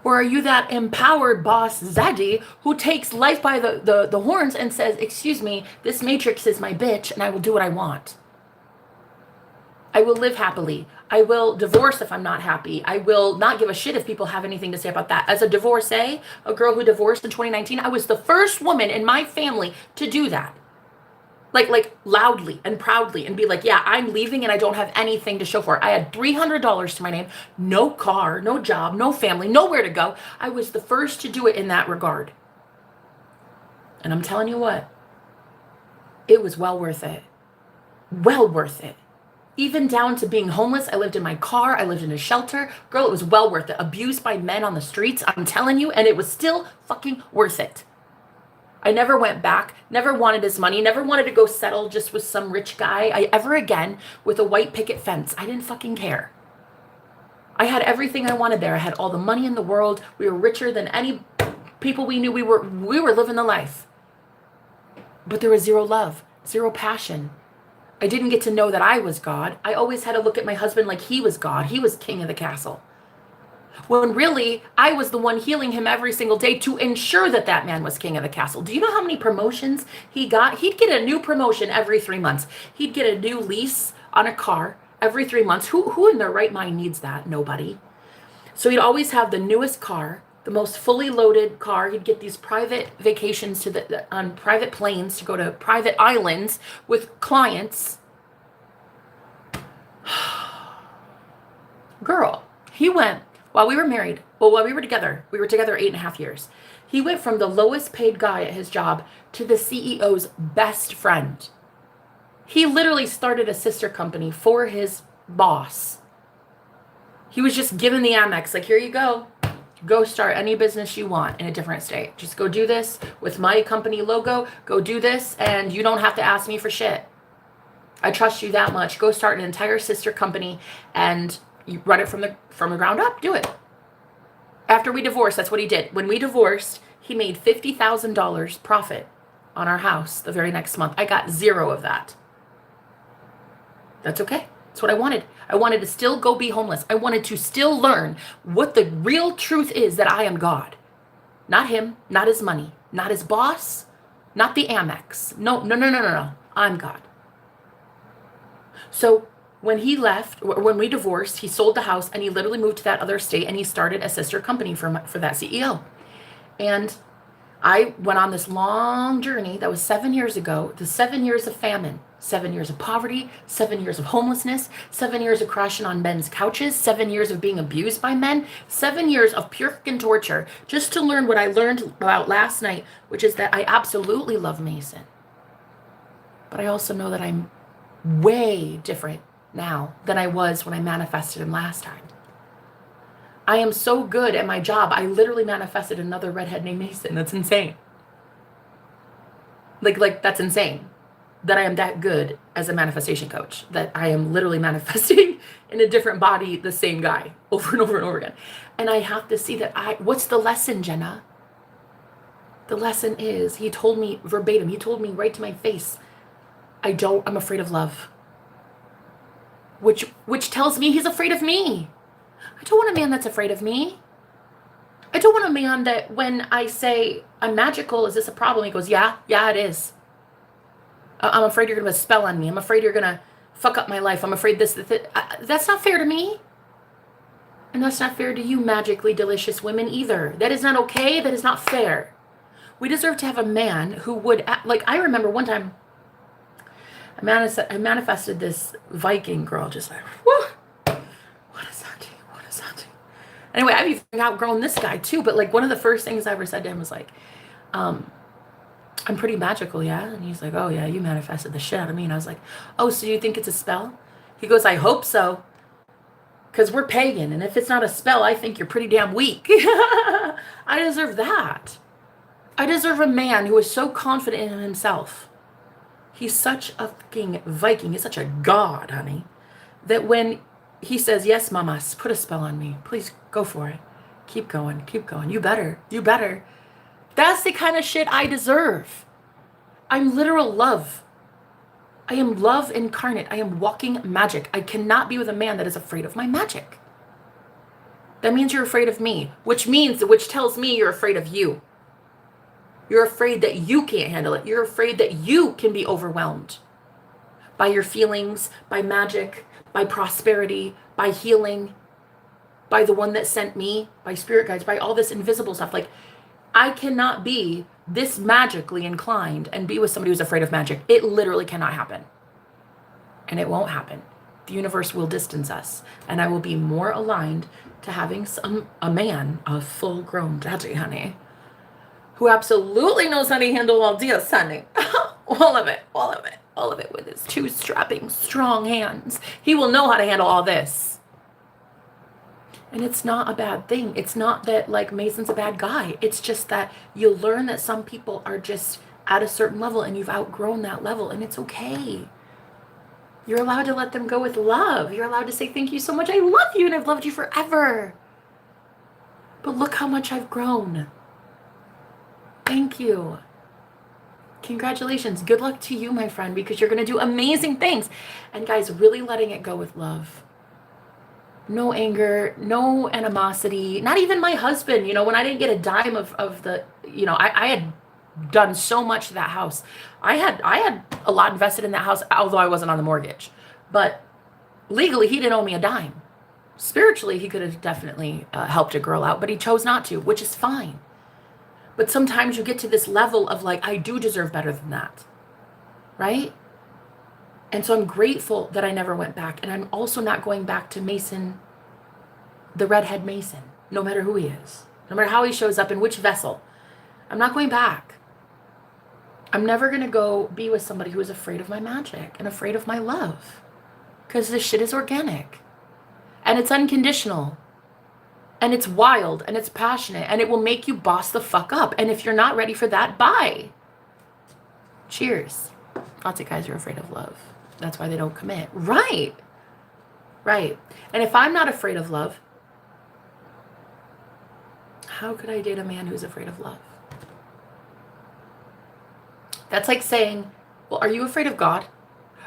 S2: Or are you that empowered boss zaddy who takes life by the horns and says, excuse me, this matrix is my bitch and I will do what I want. I will live happily. I will divorce if I'm not happy. I will not give a shit if people have anything to say about that. As a divorcee, a girl who divorced in 2019, I was the first woman in my family to do that. Like loudly and proudly, and be like, yeah, I'm leaving and I don't have anything to show for it. I had $300 to my name, no car, no job, no family, nowhere to go. I was the first to do it in that regard. And I'm telling you what, it was well worth it. Well worth it. Even down to being homeless. I lived in my car. I lived in a shelter. Girl, it was well worth it. Abused by men on the streets, I'm telling you, and it was still fucking worth it. I never went back, never wanted his money, never wanted to go settle just with some rich guy ever again with a white picket fence. I didn't fucking care. I had everything I wanted there. I had all the money in the world. We were richer than any people we knew. We were living the life. But there was zero love, zero passion. I didn't get to know that I was God. I always had to look at my husband like he was God. He was king of the castle. When really, I was the one healing him every single day to ensure that that man was king of the castle. Do you know how many promotions he got? He'd get a new promotion every 3 months. He'd get a new lease on a car every 3 months. Who in their right mind needs that? Nobody. So he'd always have the newest car, the most fully loaded car. He'd get these private vacations on private planes to go to private islands with clients. Girl, he went. While we were married, while we were together 8.5 years. He went from the lowest paid guy at his job to the CEO's best friend. He literally started a sister company for his boss. He was just given the Amex, like, here you go. Go start any business you want in a different state. Just go do this with my company logo. Go do this, and you don't have to ask me for shit. I trust you that much. Go start an entire sister company and you run it from the ground up. Do it. After we divorced, that's what he did. When we divorced, he made $50,000 profit on our house the very next month. I got zero of that. That's okay. That's what I wanted. I wanted to still go be homeless. I wanted to still learn what the real truth is, that I am God. Not him, not his money, not his boss, not the Amex. No, no, no, no, no, no. I'm God. So when he left, when we divorced, he sold the house and he literally moved to that other state and he started a sister company for that CEO. And I went on this long journey that was 7 years ago, the 7 years of famine, 7 years of poverty, 7 years of homelessness, 7 years of crashing on men's couches, 7 years of being abused by men, 7 years of pure fucking torture, just to learn what I learned about last night, which is that I absolutely love Mason. But I also know that I'm way different now than I was when I manifested him last time. I am so good at my job. I literally manifested another redhead named Mason. That's insane. Like that's insane that I am that good as a manifestation coach, that I am literally manifesting in a different body the same guy over and over and over again. And I have to see that what's the lesson, Jenna? The lesson is, he told me verbatim, he told me right to my face, I'm afraid of love. Which tells me he's afraid of me. I don't want a man that's afraid of me. I don't want a man that when I say, I'm magical, is this a problem? He goes, yeah, it is. I'm afraid you're going to put a spell on me. I'm afraid you're going to fuck up my life. I'm afraid this. That's not fair to me. And that's not fair to you magically delicious women either. That is not okay. That is not fair. We deserve to have a man who would, like, I remember one time, I manifested this Viking girl, just like, whoo. What is that? Anyway, I've even outgrown this guy too, but like one of the first things I ever said to him was like, I'm pretty magical, yeah? And he's like, oh yeah, you manifested the shit out of me. And I was like, oh, so you think it's a spell? He goes, I hope so. Because we're pagan, and if it's not a spell, I think you're pretty damn weak. I deserve that. I deserve a man who is so confident in himself. He's such a fucking Viking. He's such a god, honey, that when he says, yes, mamas, put a spell on me. Please go for it. Keep going. Keep going. You better. You better. That's the kind of shit I deserve. I'm literal love. I am love incarnate. I am walking magic. I cannot be with a man that is afraid of my magic. That means you're afraid of me, which tells me you're afraid of you. You're afraid that you can't handle it. You're afraid that you can be overwhelmed by your feelings, by magic, by prosperity, by healing, by the one that sent me, by spirit guides, by all this invisible stuff. Like, I cannot be this magically inclined and be with somebody who's afraid of magic. It literally cannot happen. And it won't happen. The universe will distance us. And I will be more aligned to having a man, a full-grown daddy, honey, who absolutely knows how to handle all this, honey. All of it with his two strapping, strong hands. He will know how to handle all this. And it's not a bad thing. It's not that, like, Mason's a bad guy. It's just that you'll learn that some people are just at a certain level and you've outgrown that level, and it's okay. You're allowed to let them go with love. You're allowed to say, thank you so much. I love you and I've loved you forever. But look how much I've grown. Thank you. Congratulations. Good luck to you, my friend, because you're going to do amazing things. And guys, really letting it go with love. No anger, no animosity, not even my husband. You know, when I didn't get a dime of the, you know, I had done so much to that house. I had a lot invested in that house, although I wasn't on the mortgage. But legally, he didn't owe me a dime. Spiritually, he could have definitely helped a girl out, but he chose not to, which is fine. But sometimes you get to this level of like, I do deserve better than that, right? And so I'm grateful that I never went back. And I'm also not going back to Mason, the redhead Mason, no matter who he is, no matter how he shows up in which vessel. I'm not going back. I'm never going to go be with somebody who is afraid of my magic and afraid of my love. Because this shit is organic. And it's unconditional. And it's wild, and it's passionate, and it will make you boss the fuck up. And if you're not ready for that, bye. Cheers. Lots of guys are afraid of love. That's why they don't commit. Right. Right. And if I'm not afraid of love, how could I date a man who's afraid of love? That's like saying, well, are you afraid of God?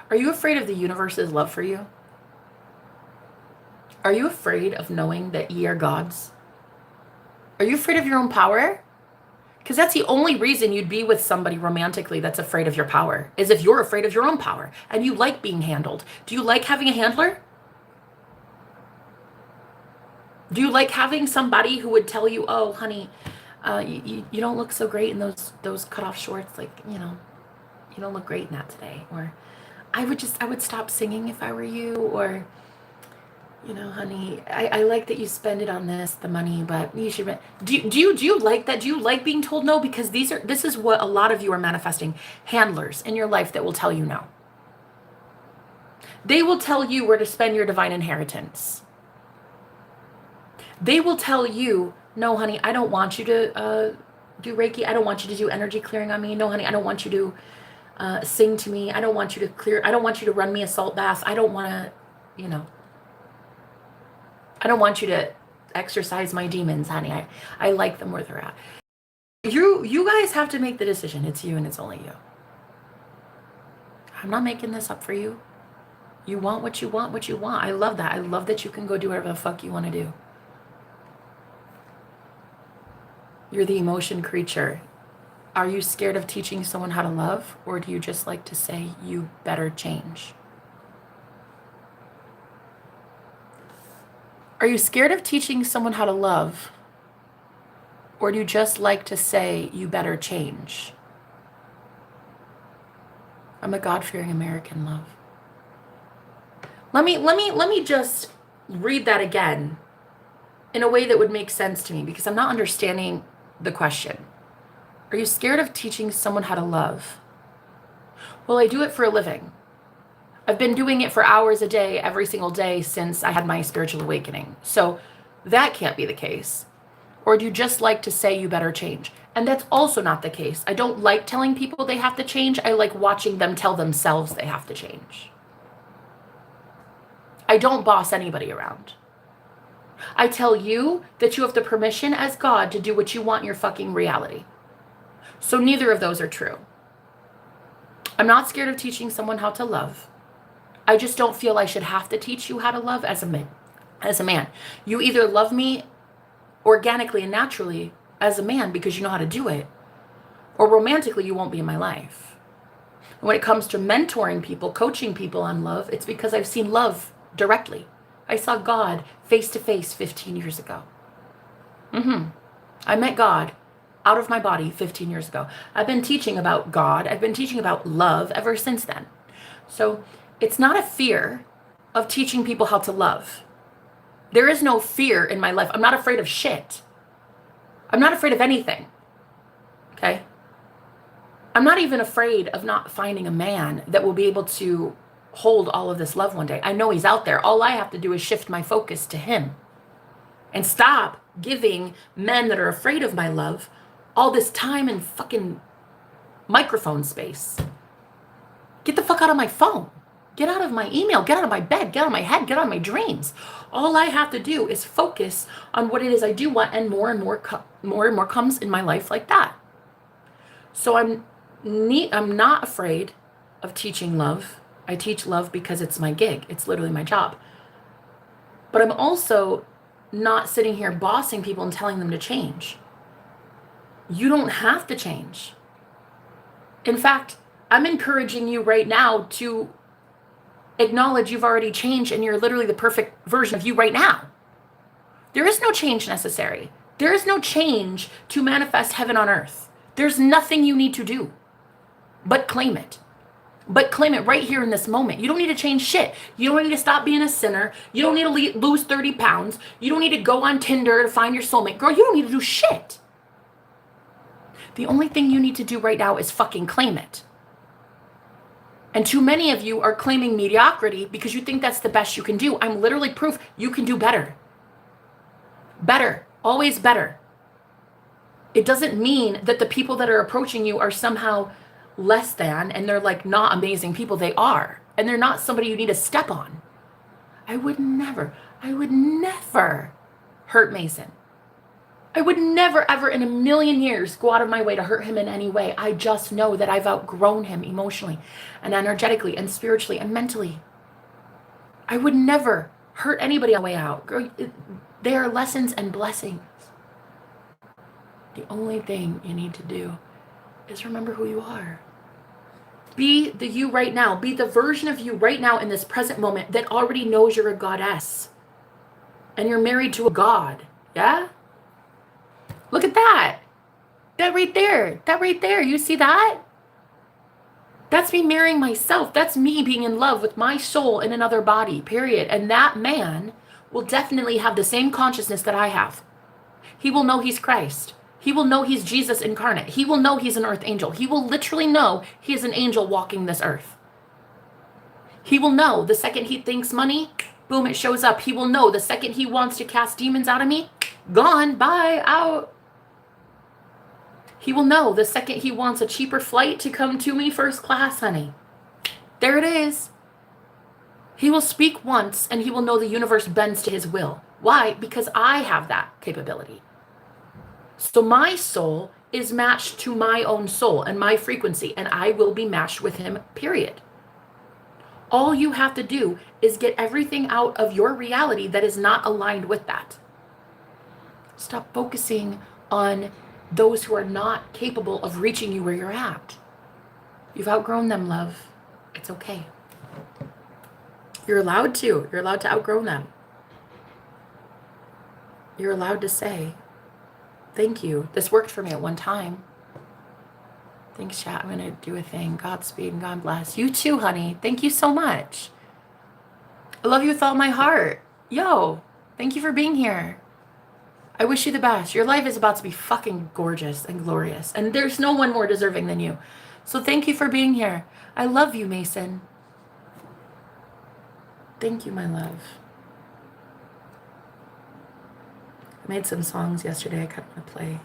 S2: Are you afraid of the universe's love for you? Are you afraid of knowing that ye are gods? Are you afraid of your own power? Because that's the only reason you'd be with somebody romantically that's afraid of your power, is if you're afraid of your own power and you like being handled. Do you like having a handler? Do you like having somebody who would tell you, oh, honey, you don't look so great in those cut-off shorts, like, you don't look great in that today. Or I would stop singing if I were you. Or, honey, I like that you spend it on the money, but you should. Do you like that? Do you like being told no? Because this is what a lot of you are manifesting. Handlers in your life that will tell you no. They will tell you where to spend your divine inheritance. They will tell you, no, honey, I don't want you to do Reiki. I don't want you to do energy clearing on me. No, honey, I don't want you to sing to me. I don't want you to clear. I don't want you to run me a salt bath. I don't want to, I don't want you to exercise my demons, honey. I like them where they're at. You guys have to make the decision. It's you and it's only you. I'm not making this up for you. You want what you want, what you want. I love that. I love that you can go do whatever the fuck you want to do. You're the emotion creature. Are you scared of teaching someone how to love, or do you just like to say you better change? Are you scared of teaching someone how to love, or do you just like to say you better change? I'm a God-fearing American, love. Let me just read that again in a way that would make sense to me, because I'm not understanding the question. Are you scared of teaching someone how to love? Well, I do it for a living. I've been doing it for hours a day, every single day since I had my spiritual awakening. So that can't be the case. Or do you just like to say you better change? And that's also not the case. I don't like telling people they have to change. I like watching them tell themselves they have to change. I don't boss anybody around. I tell you that you have the permission as God to do what you want in your fucking reality. So neither of those are true. I'm not scared of teaching someone how to love. I just don't feel I should have to teach you how to love as a man. You either love me organically and naturally as a man because you know how to do it, or romantically you won't be in my life. When it comes to mentoring people, coaching people on love, it's because I've seen love directly. I saw God face to face 15 years ago. I met God out of my body 15 years ago. I've been teaching about God. I've been teaching about love ever since then. So it's not a fear of teaching people how to love. There is no fear in my life. I'm not afraid of shit. I'm not afraid of anything. Okay? I'm not even afraid of not finding a man that will be able to hold all of this love one day. I know he's out there. All I have to do is shift my focus to him and stop giving men that are afraid of my love all this time and fucking microphone space. Get the fuck out of my phone. Get out of my email. Get out of my bed. Get out of my head. Get out of my dreams. All I have to do is focus on what it is I do want, and more comes in my life like that. So I'm not afraid of teaching love. I teach love because it's my gig. It's literally my job. But I'm also not sitting here bossing people and telling them to change. You don't have to change. In fact, I'm encouraging you right now to acknowledge you've already changed and you're literally the perfect version of you right now. There is no change necessary. There is no change to manifest heaven on earth. There's nothing you need to do but claim it. But claim it right here in this moment. You don't need to change shit. You don't need to stop being a sinner. You don't need to lose 30 pounds. You don't need to go on Tinder to find your soulmate. Girl, you don't need to do shit. The only thing you need to do right now is fucking claim it. And too many of you are claiming mediocrity because you think that's the best you can do. I'm literally proof you can do better. Better. Always better. It doesn't mean that the people that are approaching you are somehow less than and they're like not amazing people. They are. And they're not somebody you need to step on. I would never hurt Mason. I would never, ever in a million years go out of my way to hurt him in any way. I just know that I've outgrown him emotionally and energetically and spiritually and mentally. I would never hurt anybody on the way out. Girl, they are lessons and blessings. The only thing you need to do is remember who you are. Be the you right now. Be the version of you right now in this present moment that already knows you're a goddess. And you're married to a god. Yeah? Look at that. That right there. That right there. You see that? That's me marrying myself. That's me being in love with my soul in another body, period. And that man will definitely have the same consciousness that I have. He will know he's Christ. He will know he's Jesus incarnate. He will know he's an earth angel. He will literally know he is an angel walking this earth. He will know the second he thinks money, boom, it shows up. He will know the second he wants to cast demons out of me, gone, bye, out. He will know the second he wants a cheaper flight to come to me first class, honey. There it is. He will speak once and he will know the universe bends to his will. Why? Because I have that capability. So my soul is matched to my own soul and my frequency, and I will be matched with him, period. All you have to do is get everything out of your reality that is not aligned with that. Stop focusing on those who are not capable of reaching you where you're at. You've outgrown them, love. It's okay. You're allowed to. You're allowed to outgrow them. You're allowed to say, thank you. This worked for me at one time. Thanks, chat. I'm going to do a thing. Godspeed and God bless. You too, honey. Thank you so much. I love you with all my heart. Yo, thank you for being here. I wish you the best. Your life is about to be fucking gorgeous and glorious. And there's no one more deserving than you. So thank you for being here. I love you, Mason. Thank you, my love. I made some songs yesterday I kind of want to play.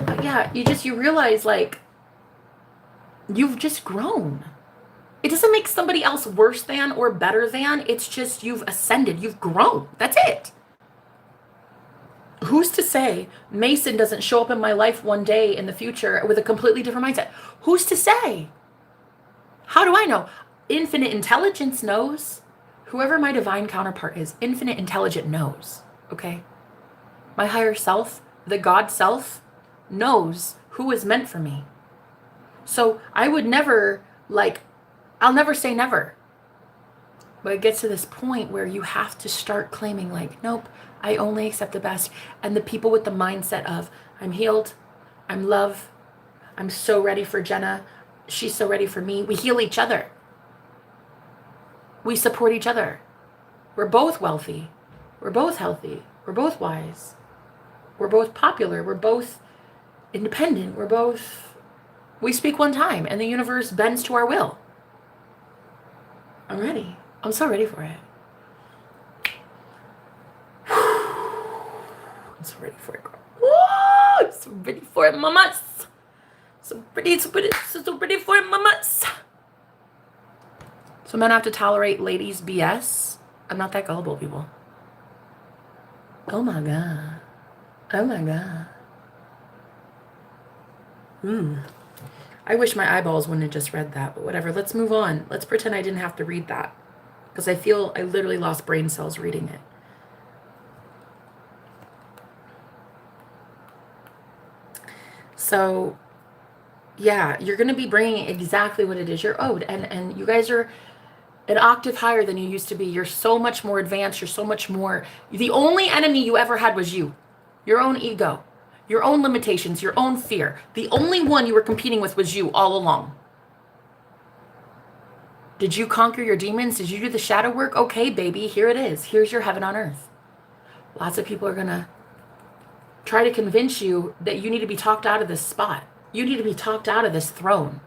S2: But yeah, you realize, like, you've just grown. It doesn't make somebody else worse than or better than. It's just you've ascended. You've grown. That's it. Who's to say Mason doesn't show up in my life one day in the future with a completely different mindset? Who's to say? How do I know? Infinite intelligence knows. Whoever my divine counterpart is, infinite intelligent knows. Okay? My higher self, the God self, knows who is meant for me. So I would never, I'll never say never. But it gets to this point where you have to start claiming, like, nope, I only accept the best. And the people with the mindset of, I'm healed, I'm loved, I'm so ready for Jenna, she's so ready for me. We heal each other. We support each other. We're both wealthy. We're both healthy. We're both wise. We're both popular. We're both independent. We speak one time and the universe bends to our will. I'm ready. I'm so ready for it. I'm so ready for it, girl. Woo! I'm so ready for it, mamas. So ready for it, mamas. So men have to tolerate ladies' BS. I'm not that gullible, people. Oh my God. Oh my God. I wish my eyeballs wouldn't have just read that, but whatever. Let's move on. Let's pretend I didn't have to read that, because I feel I literally lost brain cells reading it. So, yeah, you're going to be bringing exactly what it is you're owed. And you guys are an octave higher than you used to be. You're so much more advanced. You're so much more. The only enemy you ever had was you, your own ego, your own limitations, your own fear. The only one you were competing with was you all along. Did you conquer your demons? Did you do the shadow work? Okay, baby, here it is. Here's your heaven on earth. Lots of people are going to try to convince you that you need to be talked out of this spot. You need to be talked out of this throne.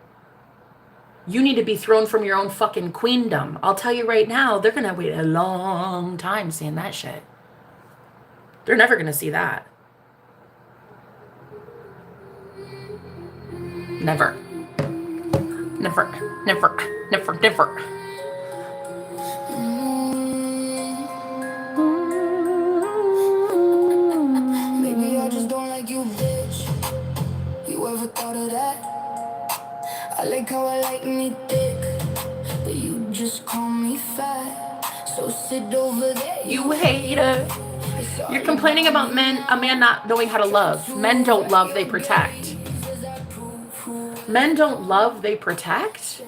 S2: You need to be thrown from your own fucking queendom. I'll tell you right now, they're going to wait a long time seeing that shit. They're never going to see that. Never. Never. Never. Never. Never.
S1: Maybe I just don't like you, bitch. You ever thought of that? I like how I like me thick, but you just call me fat. So sit over there,
S2: You hater. You're complaining about a man not knowing how to love. Men don't love, they protect. Men don't love, they protect?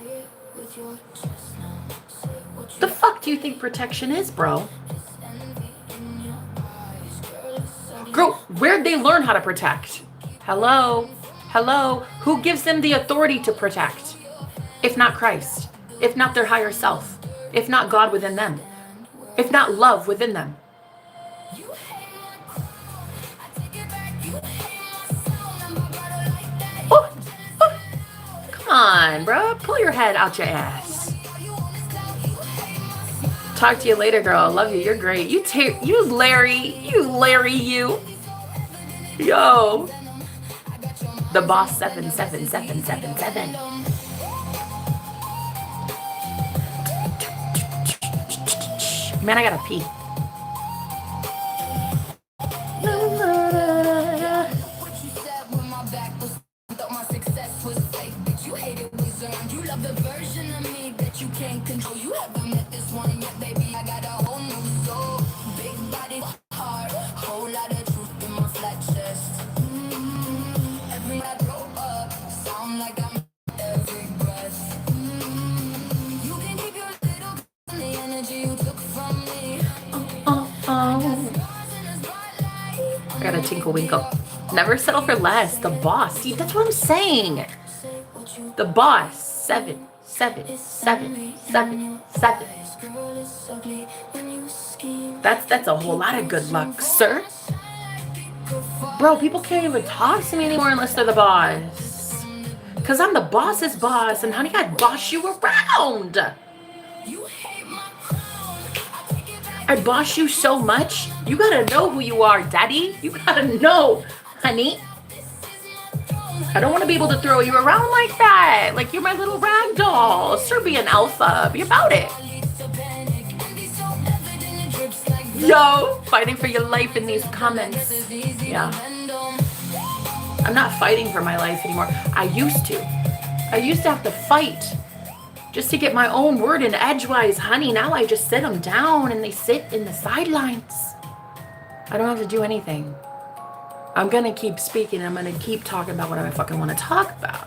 S2: The fuck do you think protection is, bro? Girl, where'd they learn how to protect? Hello? Hello? Who gives them the authority to protect? If not Christ, if not their higher self, if not God within them, if not love within them. Oh, oh. Come on, bro. Pull your head out your ass. Talk to you later, girl. I love you. You're great. You Larry. You. Yo. The boss 77777. Man, I gotta pee. I got a tinkle winkle. Never settle for less. The boss. See, that's what I'm saying. The boss. 77777. That's a whole lot of good luck, sir. Bro, people can't even talk to me anymore unless they're the boss. Because I'm the boss's boss, and honey, I boss you around. I boss you so much, you gotta know who you are, daddy. You gotta know, honey. I don't want to be able to throw you around like that. Like you're my little rag doll. Serbian alpha. Be about it. Yo, fighting for your life in these comments. Yeah. I'm not fighting for my life anymore. I used to have to fight just to get my own word in edgewise, honey. Now I just sit them down and they sit in the sidelines. I don't have to do anything. I'm going to keep speaking. I'm going to keep talking about what I fucking want to talk about.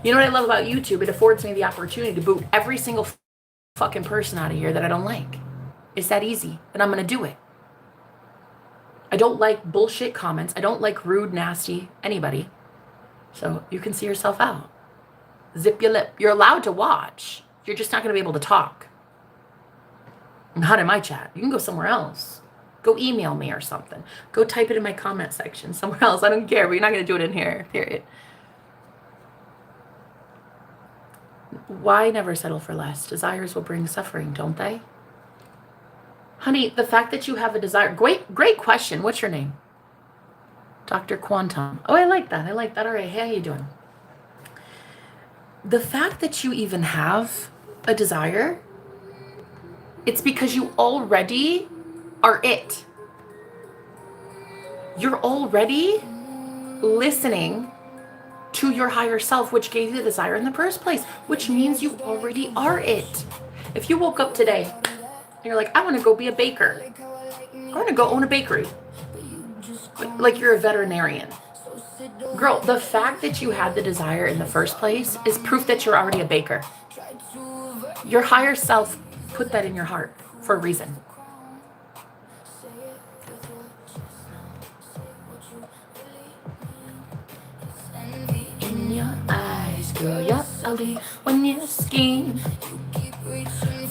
S2: You know what I love about YouTube? It affords me the opportunity to boot every single fucking person out of here that I don't like. It's that easy. And I'm going to do it. I don't like bullshit comments. I don't like rude, nasty anybody. So you can see yourself out. Zip your lip. You're allowed to watch. You're just not going to be able to talk. Not in my chat. You can go somewhere else. Go email me or something. Go type it in my comment section somewhere else. I don't care, but you're not going to do it in here. Period. Why never settle for less? Desires will bring suffering, don't they? Honey, the fact that you have a desire. Great question. What's your name? Dr. Quantum. Oh, I like that. All right. How you doing? The fact that you even have a desire, it's because you already are it. You're already listening to your higher self, which gave you the desire in the first place, which means you already are it. If you woke up today and you're like, I want to go be a baker. I want to go own a bakery. Like you're a veterinarian. Girl, the fact that you had the desire in the first place is proof that you're already a baker. Your higher self put that in your heart for a reason. In your eyes, girl, you're ugly when you scheme.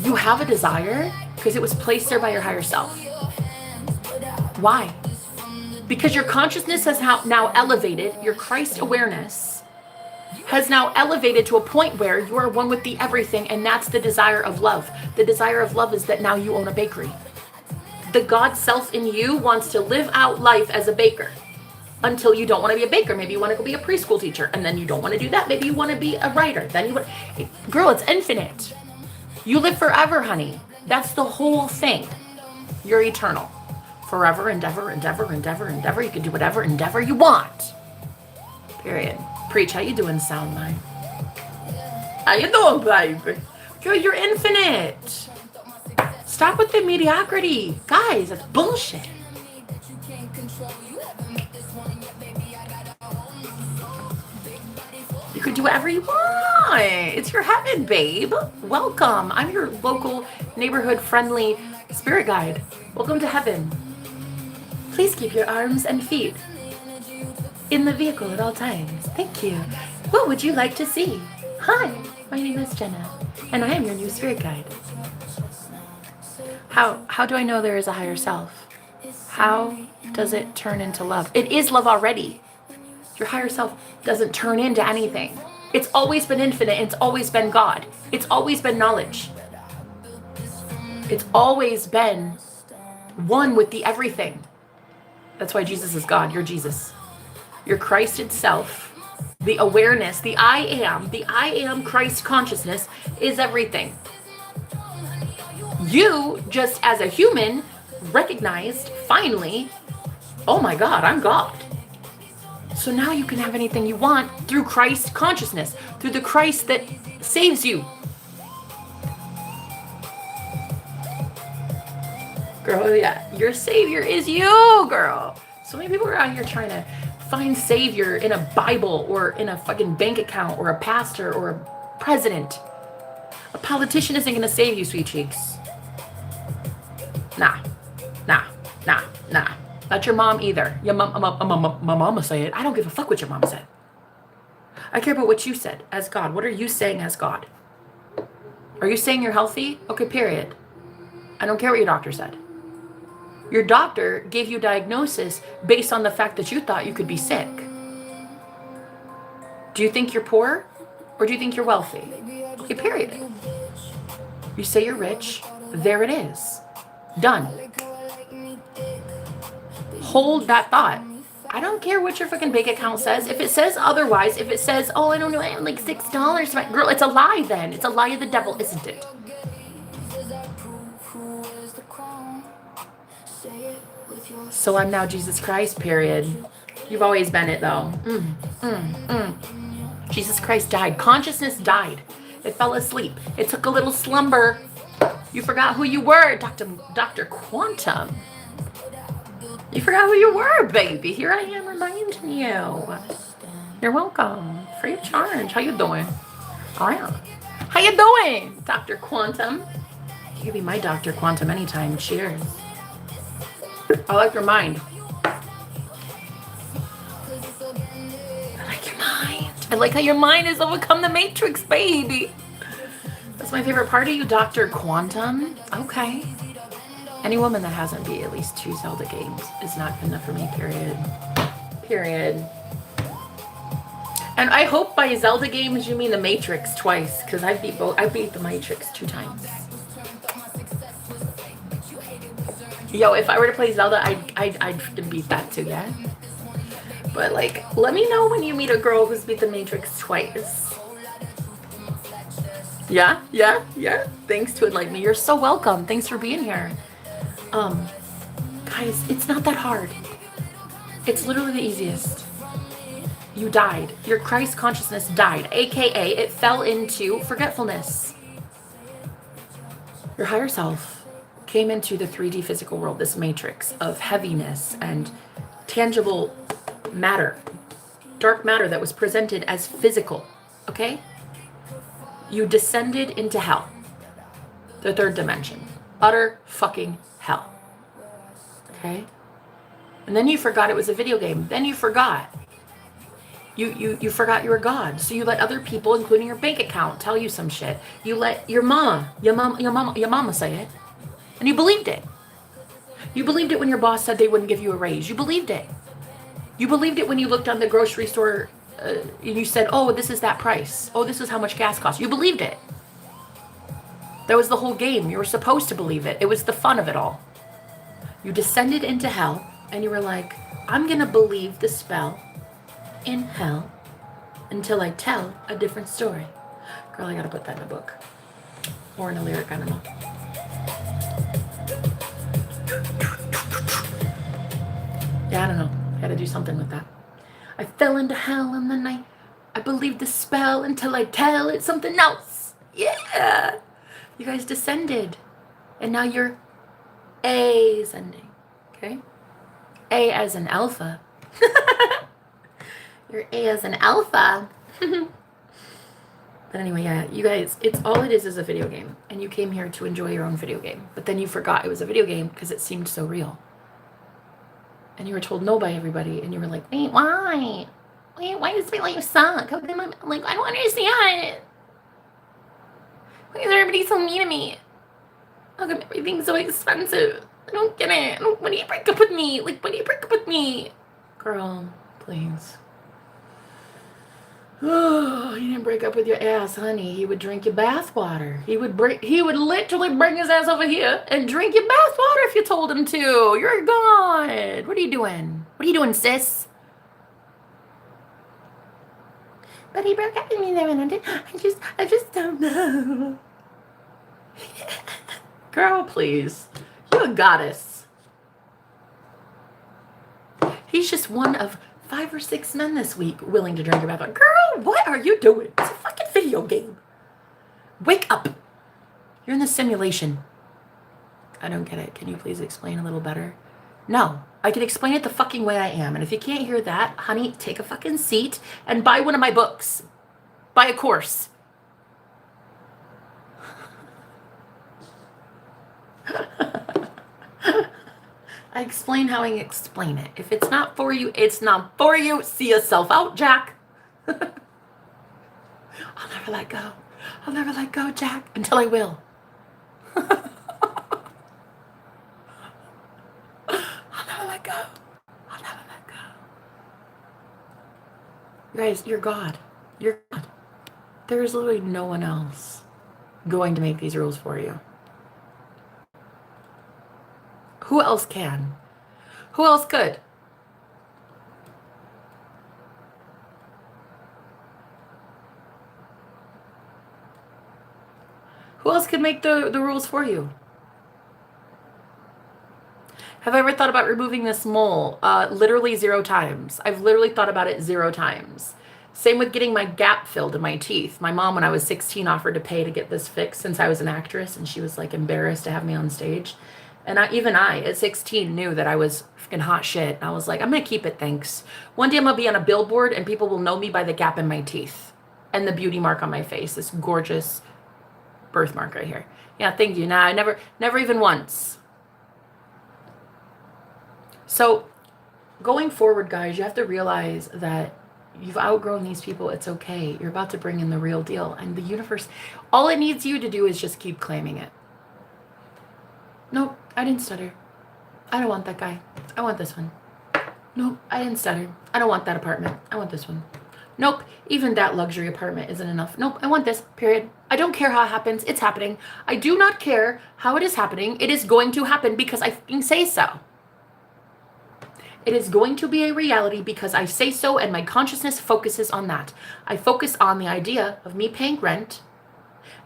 S2: You have a desire because it was placed there by your higher self. Why? Because your consciousness has now elevated, your Christ awareness has now elevated to a point where you are one with the everything, and that's the desire of love. The desire of love is that now you own a bakery. The God self in you wants to live out life as a baker until you don't want to be a baker. Maybe you want to go be a preschool teacher, and then you don't want to do that. Maybe you want to be a writer. Then you want... Girl, it's infinite. You live forever, honey. That's the whole thing. You're eternal. Forever, endeavor. You can do whatever endeavor you want. Period. Preach. How you doing, sound mind? How you doing, baby? Girl, you're infinite. Stop with the mediocrity. Guys, that's bullshit. You can do whatever you want. It's your heaven, babe. Welcome. I'm your local neighborhood friendly spirit guide. Welcome to heaven. Please keep your arms and feet in the vehicle at all times. Thank you. What would you like to see? Hi, my name is Jenna, and I am your new spirit guide. How do I know there is a higher self? How does it turn into love? It is love already. Your higher self doesn't turn into anything. It's always been infinite. It's always been God. It's always been knowledge. It's always been one with the everything. That's why Jesus is God. You're Jesus. You're Christ itself. The awareness, the I am Christ consciousness is everything. You, just as a human, recognized finally, oh my God, I'm God. So now you can have anything you want through Christ consciousness, through the Christ that saves you. Girl, yeah, your savior is you, girl. So many people are out here trying to find savior in a Bible or in a fucking bank account or a pastor or a president. A politician isn't gonna save you, sweet cheeks. Nah. Not your mom either. Your my mama say it. I don't give a fuck what your mama said. I care about what you said as God. What are you saying as God? Are you saying you're healthy? Okay, period. I don't care what your doctor said. Your doctor gave you a diagnosis based on the fact that you thought you could be sick. Do you think you're poor or do you think you're wealthy? Okay, period. You say you're rich, there it is. Done. Hold that thought. I don't care what your fucking bank account says. If it says otherwise, if it says, oh, I don't know, I have like $6. Girl, it's a lie then. It's a lie of the devil, isn't it? So I'm now Jesus Christ, period. You've always been it, though. Jesus Christ died. Consciousness died. It fell asleep. It took a little slumber. You forgot who you were, Dr. Quantum. You forgot who you were, baby. Here I am reminding you. You're welcome. Free of charge. How you doing? Oh, yeah. How you doing, Dr. Quantum? You can be my Dr. Quantum anytime. Cheers. I like your mind. I like your mind. I like how your mind has overcome the matrix, baby. That's my favorite part of you, Dr. Quantum. Okay. Any woman that hasn't beat at least 2 Zelda games is not good enough for me, period. Period. And I hope by Zelda games you mean the Matrix twice, because I beat the Matrix 2 times. Yo, if I were to play Zelda, I'd beat that too, yeah? But like, let me know when you meet a girl who's beat the Matrix twice. Yeah. Thanks to enlighten me. You're so welcome. Thanks for being here. Guys, it's not that hard. It's literally the easiest. You died. Your Christ consciousness died, aka it fell into forgetfulness. Your higher self came into the 3D physical world, this matrix of heaviness and tangible matter, dark matter that was presented as physical, okay? You descended into hell, the 3rd dimension, utter fucking hell, okay? And then you forgot it was a video game. Then you forgot. You forgot you were God. So you let other people, including your bank account, tell you some shit. You let your mama say it. And you believed it. You believed it when your boss said they wouldn't give you a raise. You believed it. You believed it when you looked on the grocery store and you said, oh, this is that price. Oh, this is how much gas costs. You believed it. That was the whole game. You were supposed to believe it. It was the fun of it all. You descended into hell and you were like, I'm going to believe the spell in hell until I tell a different story. Girl, I got to put that in a book. Or in a lyric, I don't know. Yeah, I don't know. I got to do something with that. I fell into hell in the night. I believed the spell until I tell it something else. Yeah. You guys descended. And now you're ascending. Okay? A as an alpha. You're A as an alpha. But anyway, yeah, you guys, it's all it is a video game. And you came here to enjoy your own video game. But then you forgot it was a video game because it seemed so real. And you were told no by everybody. And you were like, wait, why? Wait, why does it feel like you suck? How come I'm like, I don't understand. Why is everybody so mean to me? How come everything's so expensive? I don't get it. Why do you break up with me? Like, why do you break up with me? Girl, please. Oh, he didn't break up with your ass, honey. He would drink your bath water. He would literally bring his ass over here and drink your bath water if you told him to. You're God. What are you doing? What are you doing, sis? But he broke up with me there, and I just don't know. Girl, please. You're a goddess. He's just one of 5 or 6 men this week willing to drink your bath water. Girl, what are you doing? It's a fucking video game. Wake up. You're in the simulation. I don't get it. Can you please explain a little better? No, I can explain it the fucking way I am. And if you can't hear that, honey, take a fucking seat and buy one of my books. Buy a course. I explain how I explain it. If it's not for you, it's not for you. See yourself out, Jack. I'll never let go. I'll never let go, Jack, until I will. I'll never let go. I'll never let go. You guys, you're God. You're God. There is literally no one else going to make these rules for you. Who else can? Who else could? Who else could make the rules for you? Have I ever thought about removing this mole? Literally 0 times. I've literally thought about it 0 times. Same with getting my gap filled in my teeth. My mom, when I was 16, offered to pay to get this fixed since I was an actress, and she was like embarrassed to have me on stage. And even I, at 16, knew that I was freaking hot shit. And I was like, I'm going to keep it, thanks. One day I'm going to be on a billboard and people will know me by the gap in my teeth and the beauty mark on my face, this gorgeous birthmark right here. Yeah, thank you. Nah, I never even once. So going forward, guys, you have to realize that you've outgrown these people. It's okay. You're about to bring in the real deal. And the universe, all it needs you to do is just keep claiming it. Nope, I didn't stutter. I don't want that guy. I want this one. Nope, I didn't stutter. I don't want that apartment. I want this one. Nope, even that luxury apartment isn't enough. Nope, I want this, period. I don't care how it happens. It's happening. I do not care how it is happening. It is going to happen because I fucking say so. It is going to be a reality because I say so, and my consciousness focuses on that. I focus on the idea of me paying rent.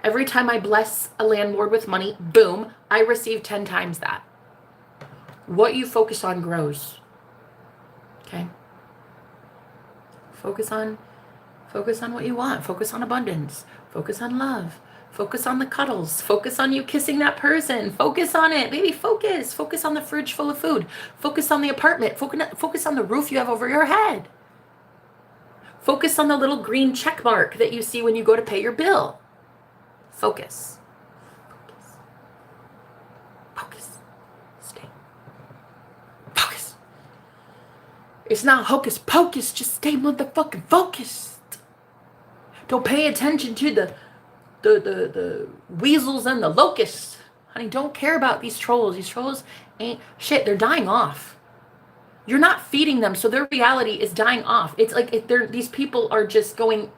S2: Every time I bless a landlord with money, boom, I receive 10 times that. What you focus on grows. Okay? Focus on what you want. Focus on abundance. Focus on love. Focus on the cuddles. Focus on you kissing that person. Focus on it. Baby, focus. Focus on the fridge full of food. Focus on the apartment. Focus on the roof you have over your head. Focus on the little green check mark that you see when you go to pay your bill. Focus. Focus. Focus. Stay. Focus. It's not hocus pocus. Just stay motherfucking focused. Don't pay attention to the weasels and the locusts. Honey, don't care about these trolls. These trolls ain't shit. They're dying off. You're not feeding them, so their reality is dying off. It's like these people are just going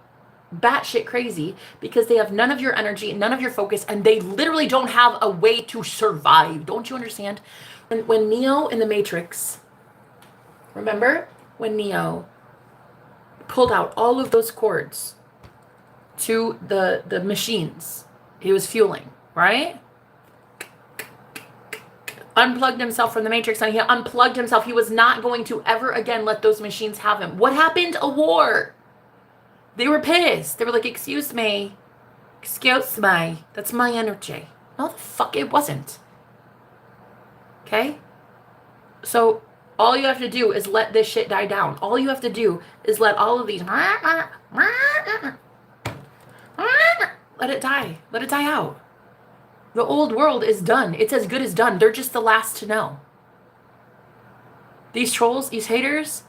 S2: batshit crazy because they have none of your energy, none of your focus, and they literally don't have a way to survive. Don't you understand? When Neo in the Matrix, remember when Neo pulled out all of those cords to the machines he was fueling, right? Unplugged himself from the Matrix, and he unplugged himself. He was not going to ever again let those machines have him. What happened? A war. They were pissed. They were like, excuse me. Excuse me. That's my energy. No, the fuck it wasn't. Okay? So all you have to do is let this shit die down. All you have to do is let all of these let it die. Let it die out. The old world is done. It's as good as done. They're just the last to know. These trolls, these haters,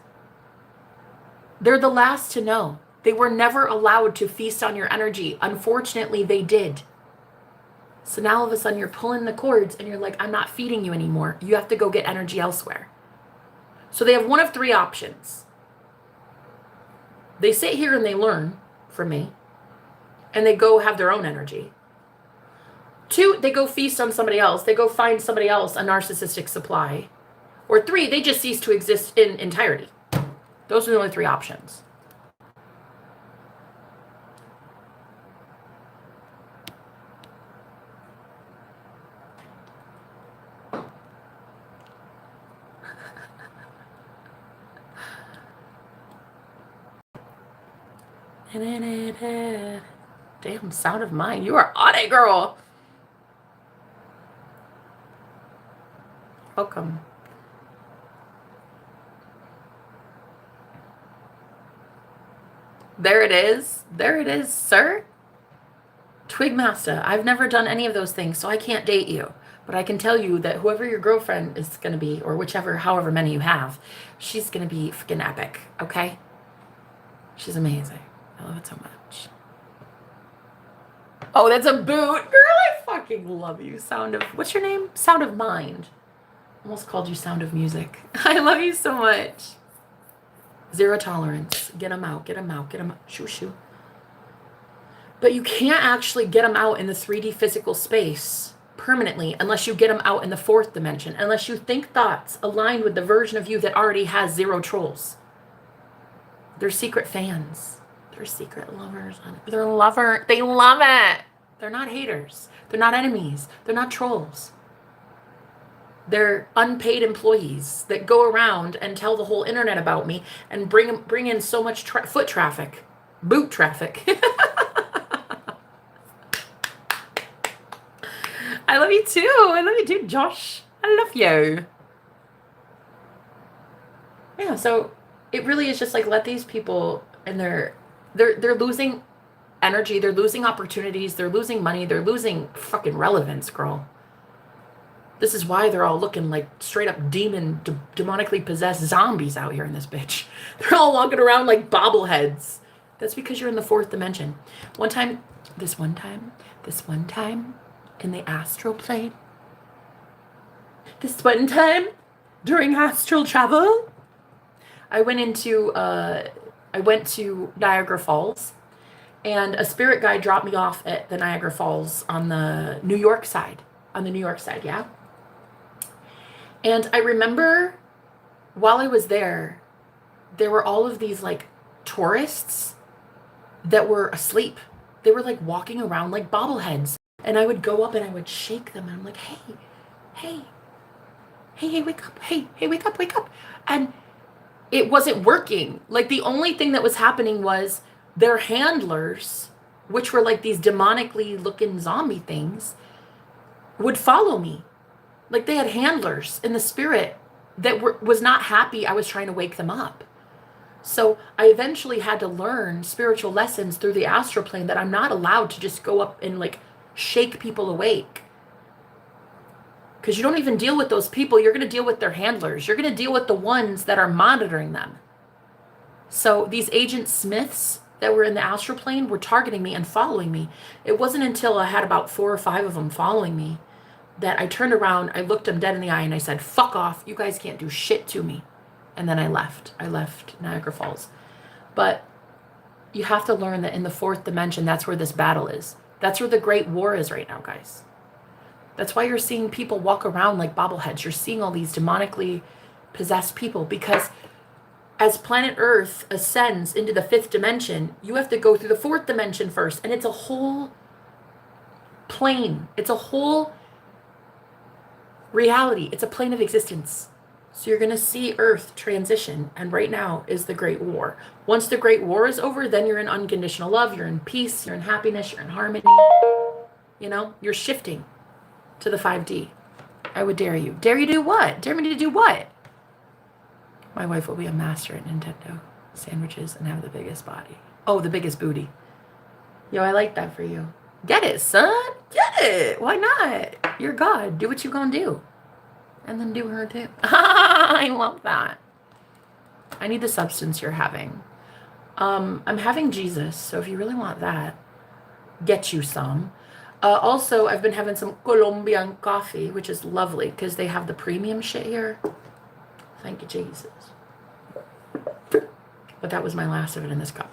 S2: they're the last to know. They were never allowed to feast on your energy. Unfortunately, they did. So now all of a sudden you're pulling the cords and you're like, I'm not feeding you anymore. You have to go get energy elsewhere. So they have one of three options. They sit here and they learn from me and they go have their own energy. 2, they go feast on somebody else. They go find somebody else a narcissistic supply. Or 3, they just cease to exist in entirety. Those are the only 3 options. Damn, sound of mine. You are on it, girl. Welcome. There it is. There it is, sir. Twigmaster, I've never done any of those things, so I can't date you. But I can tell you that whoever your girlfriend is going to be, or whichever, however many you have, she's going to be freaking epic, okay? She's amazing. I love it so much. Oh, that's a boot. Girl, I fucking love you. Sound of, what's your name? Sound of Mind. Almost called you Sound of Music. I love you so much. Zero tolerance. Get them out, get them out, get them out. Shoo, shoo. But you can't actually get them out in the 3D physical space permanently unless you get them out in the 4th dimension, unless you think thoughts aligned with the version of you that already has 0 trolls. They're secret fans. They're secret lovers. They're lover. They love it. They're not haters. They're not enemies. They're not trolls. They're unpaid employees that go around and tell the whole internet about me and bring in so much foot traffic, boot traffic. I love you too. I love you too, Josh. I love you. Yeah, so it really is just like, let these people, and they're losing energy, they're losing opportunities, they're losing money, they're losing fucking relevance, girl. This is why they're all looking like straight up demonically possessed zombies out here in this bitch. They're all walking around like bobbleheads. That's because you're in the 4th dimension. This one time in the astral plane, this one time during astral travel, I went to Niagara Falls, and a spirit guide dropped me off at the Niagara Falls on the New York side. Yeah. And I remember while I was there were all of these like tourists that were asleep. They were like walking around like bobbleheads. And I would go up and I would shake them. And I'm like, hey, wake up. Hey, wake up. And it wasn't working. Like the only thing that was happening was their handlers, which were like these demonically looking zombie things, would follow me. Like they had handlers in the spirit that was not happy I was trying to wake them up. So I eventually had to learn spiritual lessons through the astral plane that I'm not allowed to just go up and like shake people awake. Because you don't even deal with those people. You're going to deal with their handlers. You're going to deal with the ones that are monitoring them. So these Agent Smiths that were in the astral plane were targeting me and following me. It wasn't until I had about 4 or 5 of them following me that I turned around, I looked them dead in the eye, and I said, fuck off. You guys can't do shit to me. And then I left. I left Niagara Falls. But you have to learn that in the 4th dimension, that's where this battle is. That's where the Great War is right now, guys. That's why you're seeing people walk around like bobbleheads. You're seeing all these demonically possessed people, because as planet Earth ascends into the 5th dimension, you have to go through the 4th dimension first. And it's a whole plane. It's a whole reality. It's a plane of existence. So you're going to see Earth transition, and right now is the Great War. Once the Great War is over, then you're in unconditional love, you're in peace, you're in happiness, you're in harmony. You know, you're shifting to the 5D. I would dare you. Dare you to do what? Dare me to do what? My wife will be a master at Nintendo sandwiches and have the biggest body. Oh, the biggest booty. Yo, I like that for you. Get it, son. Get it. Why not? You're God. Do what you gonna do. And then do her too. I love that. I need the substance you're having. I'm having Jesus, so if you really want that, get you some. Also, I've been having some Colombian coffee, which is lovely because they have the premium shit here. Thank you, Jesus. But that was my last of it in this cup.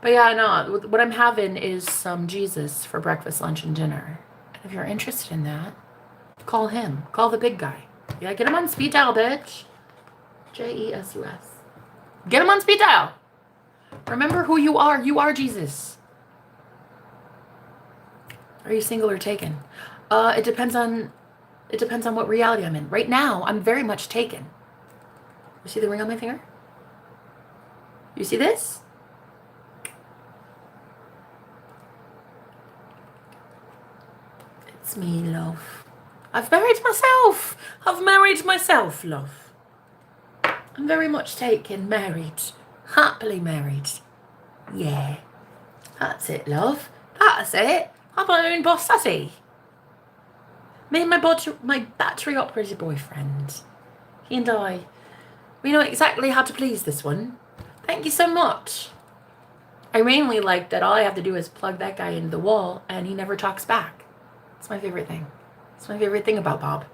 S2: But yeah, no, what I'm having is some Jesus for breakfast, lunch, and dinner. And if you're interested in that, call him. Call the big guy. Yeah, get him on speed dial, bitch. JESUS. Get him on speed dial. Remember who you are. You are Jesus. Are you single or taken? It depends on what reality I'm in. Right now, I'm very much taken. You see the ring on my finger? You see this? It's me, love. I've married myself. I've married myself, love. I'm very much taken, married. Happily married. Yeah. That's it, love. That's it. I'm my own boss, sassy. Me and my battery operated boyfriend. He and I. We know exactly how to please this one. Thank you so much. I mainly like that all I have to do is plug that guy into the wall and he never talks back. It's my favorite thing. It's my favorite thing about Bob.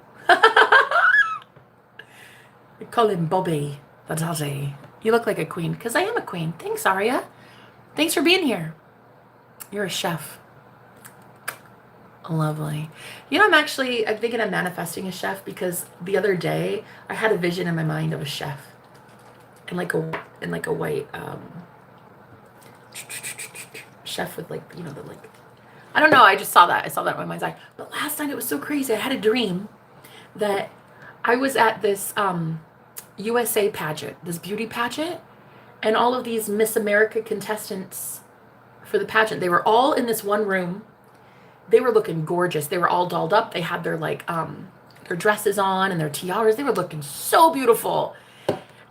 S2: I call him Bobby the Daddy. You look like a queen, because I am a queen. Thanks, Aria. Thanks for being here. You're a chef. Lovely. You know, I'm thinking of manifesting a chef because the other day I had a vision in my mind of a chef in like a white chef with like, you know, the like, I don't know, I just saw that. I saw that in my mind's eye. But last night it was so crazy. I had a dream that I was at this USA pageant, this beauty pageant, and all of these Miss America contestants for the pageant, they were all in this one room. They were looking gorgeous. They were all dolled up. They had their like their dresses on and their tiaras. They were looking so beautiful.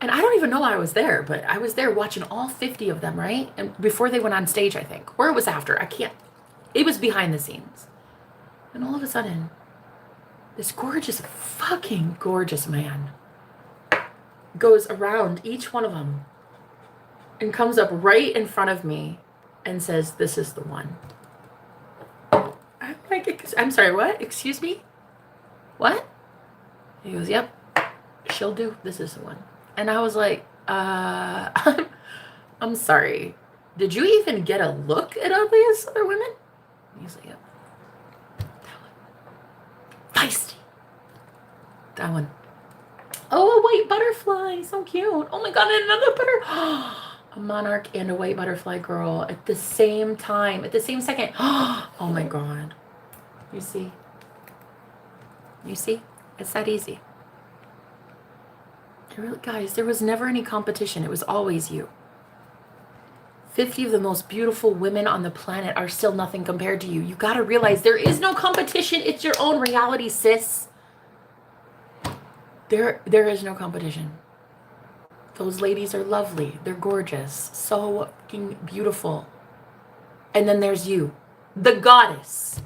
S2: And I don't even know why I was there, but I was there watching all 50 of them, right? And before they went on stage, I think. Or it was after. It was behind the scenes. And all of a sudden, this gorgeous, fucking gorgeous man goes around each one of them and comes up right in front of me and says, "This is the one." I'm like, I'm sorry, what? Excuse me? What? He goes, "Yep, she'll do. This is the one." And I was like, I'm sorry. Did you even get a look at all these other women? And he's like, "Yep. That one. Feisty. That one. Oh, a white butterfly. So cute. Oh my God, and another a monarch and a white butterfly girl at the same time, at the same second. Oh my God. You see? You see? It's that easy. Guys, there was never any competition. It was always you. 50 of the most beautiful women on the planet are still nothing compared to you. You got to realize there is no competition. It's your own reality, sis. There is no competition. Those ladies are lovely. They're gorgeous. So fucking beautiful. And then there's you, the goddess.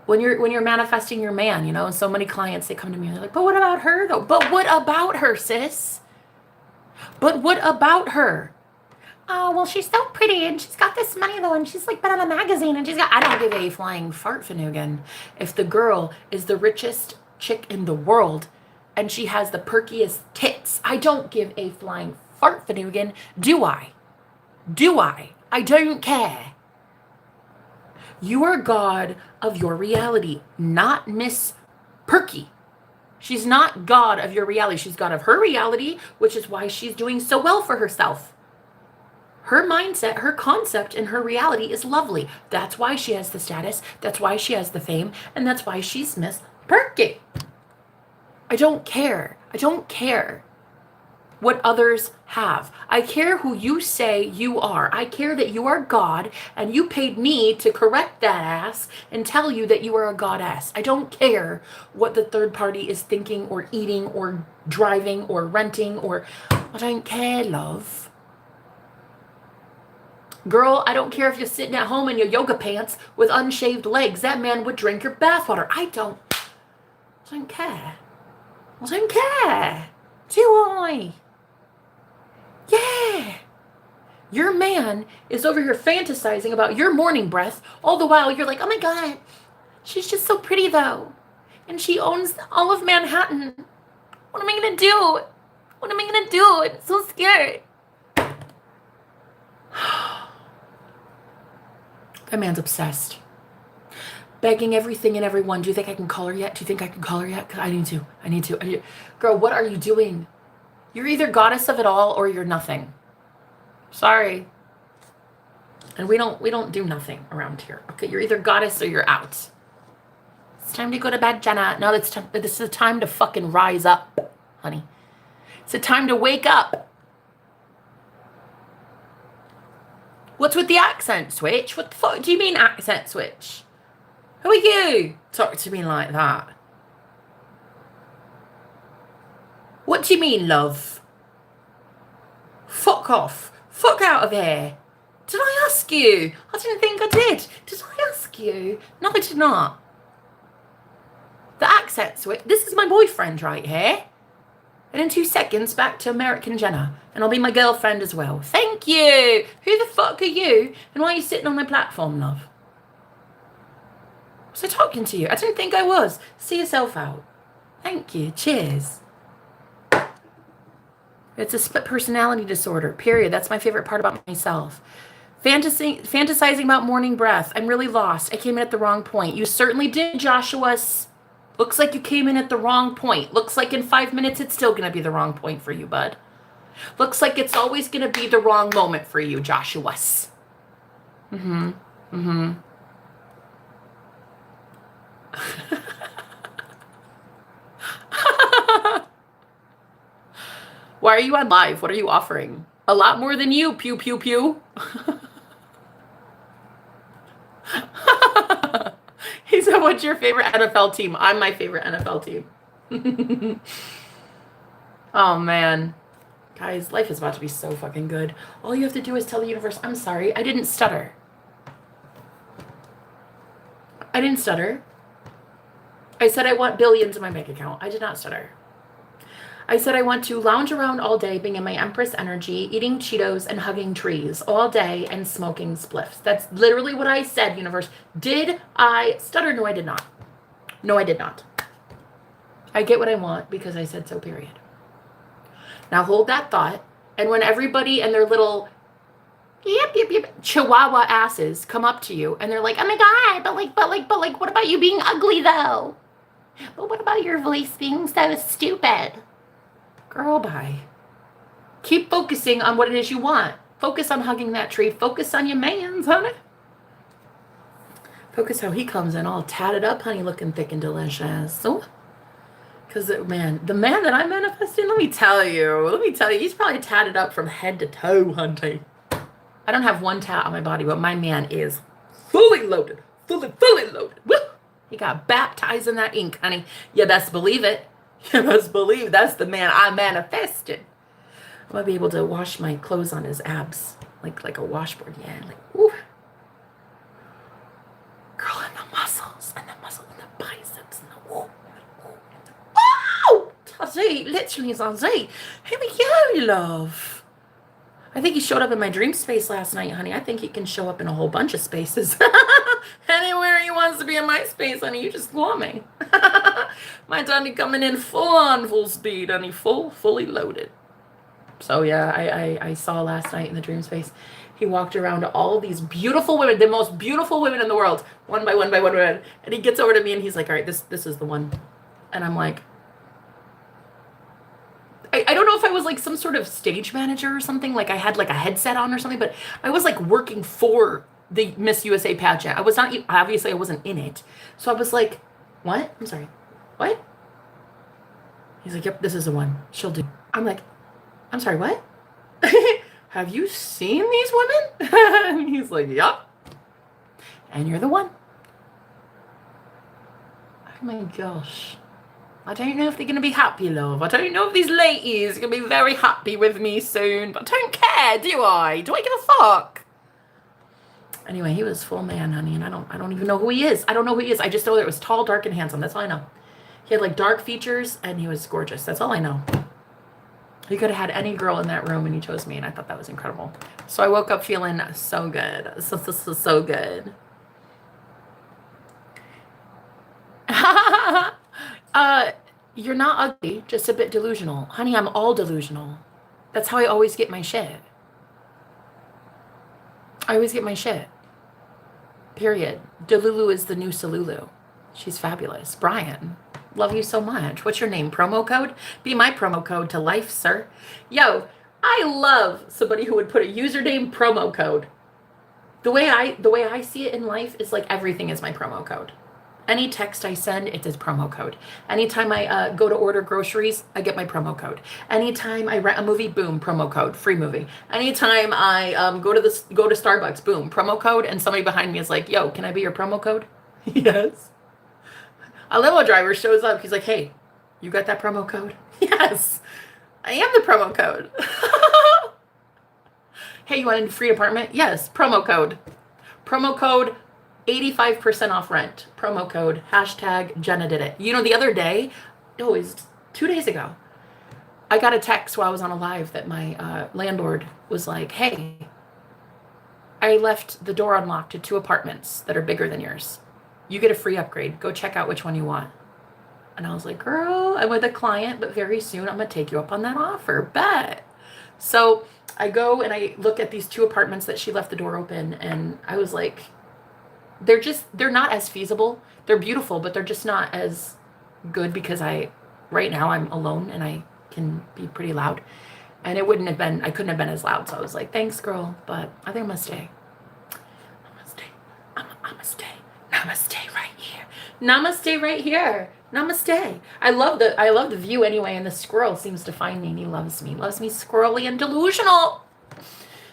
S2: When you're manifesting your man, you know, and so many clients, they come to me and they're like, "But what about her though?" But what about her, sis? But what about her? "Oh, well, she's so pretty and she's got this money though, and she's like been on a magazine and she's got," I don't give a flying fart fanugan if the girl is the richest chick in the world and she has the perkiest tits. I don't give a flying fart fanugan. Do I? Do I? I don't care. You are God of your reality, not Miss Perky. She's not God of your reality. She's God of her reality, which is why she's doing so well for herself. Her mindset, her concept, and her reality is lovely. That's why she has the status. That's why she has the fame. And that's why she's Miss Perky. I don't care. I don't care what others have. I care who you say you are. I care that you are God and you paid me to correct that ass and tell you that you are a goddess. I don't care what the third party is thinking or eating or driving or renting or... I don't care, love. Girl, I don't care if you're sitting at home in your yoga pants with unshaved legs. That man would drink your bathwater. I don't care. I don't care. Do I? Yeah. Your man is over here fantasizing about your morning breath, all the while you're like, oh my God, she's just so pretty though. And she owns all of Manhattan. What am I gonna do? What am I gonna do? I'm so scared. That man's obsessed. Begging everything and everyone. Do you think I can call her yet? Do you think I can call her yet? I need to. Girl, what are you doing? You're either goddess of it all or you're nothing. Sorry. And we don't do nothing around here. Okay, you're either goddess or you're out. It's time to go to bed, Jenna. No, this is a time to fucking rise up, honey. It's a time to wake up. What's with the accent switch? What the fuck do you mean accent switch? Who are you? Talk to me like that. What do you mean, love? Fuck off. Fuck out of here. Did I ask you? I didn't think I did. Did I ask you? No, I did not. The accent switch. This is my boyfriend right here. And in 2 seconds, back to American Jenna. And I'll be my girlfriend as well. Thank you. Who the fuck are you? And why are you sitting on my platform, love? Was I talking to you? I didn't think I was. See yourself out. Thank you. Cheers. It's a split personality disorder, period. That's my favorite part about myself. Fantasizing about morning breath. I'm really lost. I came in at the wrong point. You certainly did, Joshua's. Looks like you came in at the wrong point. Looks like in 5 minutes it's still going to be the wrong point for you, bud. Looks like it's always going to be the wrong moment for you, Joshua's. Why are you on live? What are you offering? A lot more than you, pew, pew, pew. He said, what's your favorite NFL team? I'm my favorite NFL team. Oh, man. Guys, life is about to be so fucking good. All you have to do is tell the universe, I'm sorry, I didn't stutter. I didn't stutter. I said I want billions in my bank account. I did not stutter. I said I want to lounge around all day being in my Empress energy, eating Cheetos and hugging trees all day and smoking spliffs. That's literally what I said, universe. Did I stutter? No, I did not. No, I did not. I get what I want because I said so, period. Now hold that thought. And when everybody and their little chihuahua asses come up to you and they're like, oh my God, but what about you being ugly though? But what about your voice being so stupid? Girl, bye. Keep focusing on what it is you want. Focus on hugging that tree. Focus on your mans, honey. Focus how he comes in all tatted up, honey, looking thick and delicious. So, because, man, the man that I'm manifesting, let me tell you, he's probably tatted up from head to toe, honey. I don't have one tat on my body, but my man is fully loaded. Fully loaded. Woo! He got baptized in that ink, honey. You best believe it. You must believe that's the man I manifested. I'm going to be able to wash my clothes on his abs. Like a washboard. Yeah. Like, ooh. Girl, and the muscles. And the biceps. And the ooh. Oh! Tazzy. Literally, Tazzy. Here we go, love. I think he showed up in my dream space last night, honey. I think he can show up in a whole bunch of spaces. Anywhere he wants to be in my space, honey, you just want me. My Tony coming in full speed, honey, fully loaded. So yeah, I saw last night in the dream space, he walked around to all these beautiful women, the most beautiful women in the world, one by one, and he gets over to me and he's like, all right, this is the one. And I'm like, I don't know if I was like some sort of stage manager or something, like I had like a headset on or something, but I was like working for the Miss USA pageant. I was not, obviously I wasn't in it. So I was like, what? I'm sorry. What? He's like, yep, this is the one. She'll do. I'm like, I'm sorry, what? Have you seen these women? And he's like, yep. And you're the one. Oh my gosh. I don't know if they're going to be happy, love. I don't know if these ladies are going to be very happy with me soon. But I don't care, do I? Do I give a fuck? Anyway, he was full man, honey. And I don't even know who he is. I don't know who he is. I just know that it was tall, dark, and handsome. That's all I know. He had like dark features and he was gorgeous. That's all I know. He could have had any girl in that room and he chose me. And I thought that was incredible. So I woke up feeling so good. So good. You're not ugly, just a bit delusional. Honey, I'm all delusional. That's how I always get my shit. I always get my shit. Period. Delulu is the new Salulu. She's fabulous. Brian, love you so much. What's your name? Promo code? Be my promo code to life, sir. Yo, I love somebody who would put a username promo code. The way I see it in life is like everything is my promo code. Any text I send, it says promo code. Anytime I go to order groceries, I get my promo code. Anytime I rent a movie, boom, promo code, free movie. Anytime I go to Starbucks, boom, promo code, and somebody behind me is like, yo, can I be your promo code? Yes. A limo driver shows up. He's like, hey, you got that promo code? Yes, I am the promo code. Hey, you want a free apartment? Yes, promo code. Promo code 85% off rent. Promo code, hashtag Jenna did it. You know, the other day, it was 2 days ago, I got a text while I was on a live that my landlord was like, hey, I left the door unlocked to 2 apartments that are bigger than yours. You get a free upgrade. Go check out which one you want. And I was like, girl, I'm with a client, but very soon I'm going to take you up on that offer. Bet. So I go and I look at these 2 apartments that she left the door open. And I was like, they're not as feasible. They're beautiful, but they're just not as good because right now I'm alone and I can be pretty loud. And I couldn't have been as loud. So I was like, thanks, girl, but I think I'm going to stay. I'm going to stay. Namaste right here. Namaste right here. Namaste. I love the view anyway, and the squirrel seems to find me and he loves me. Loves me squirrely and delusional.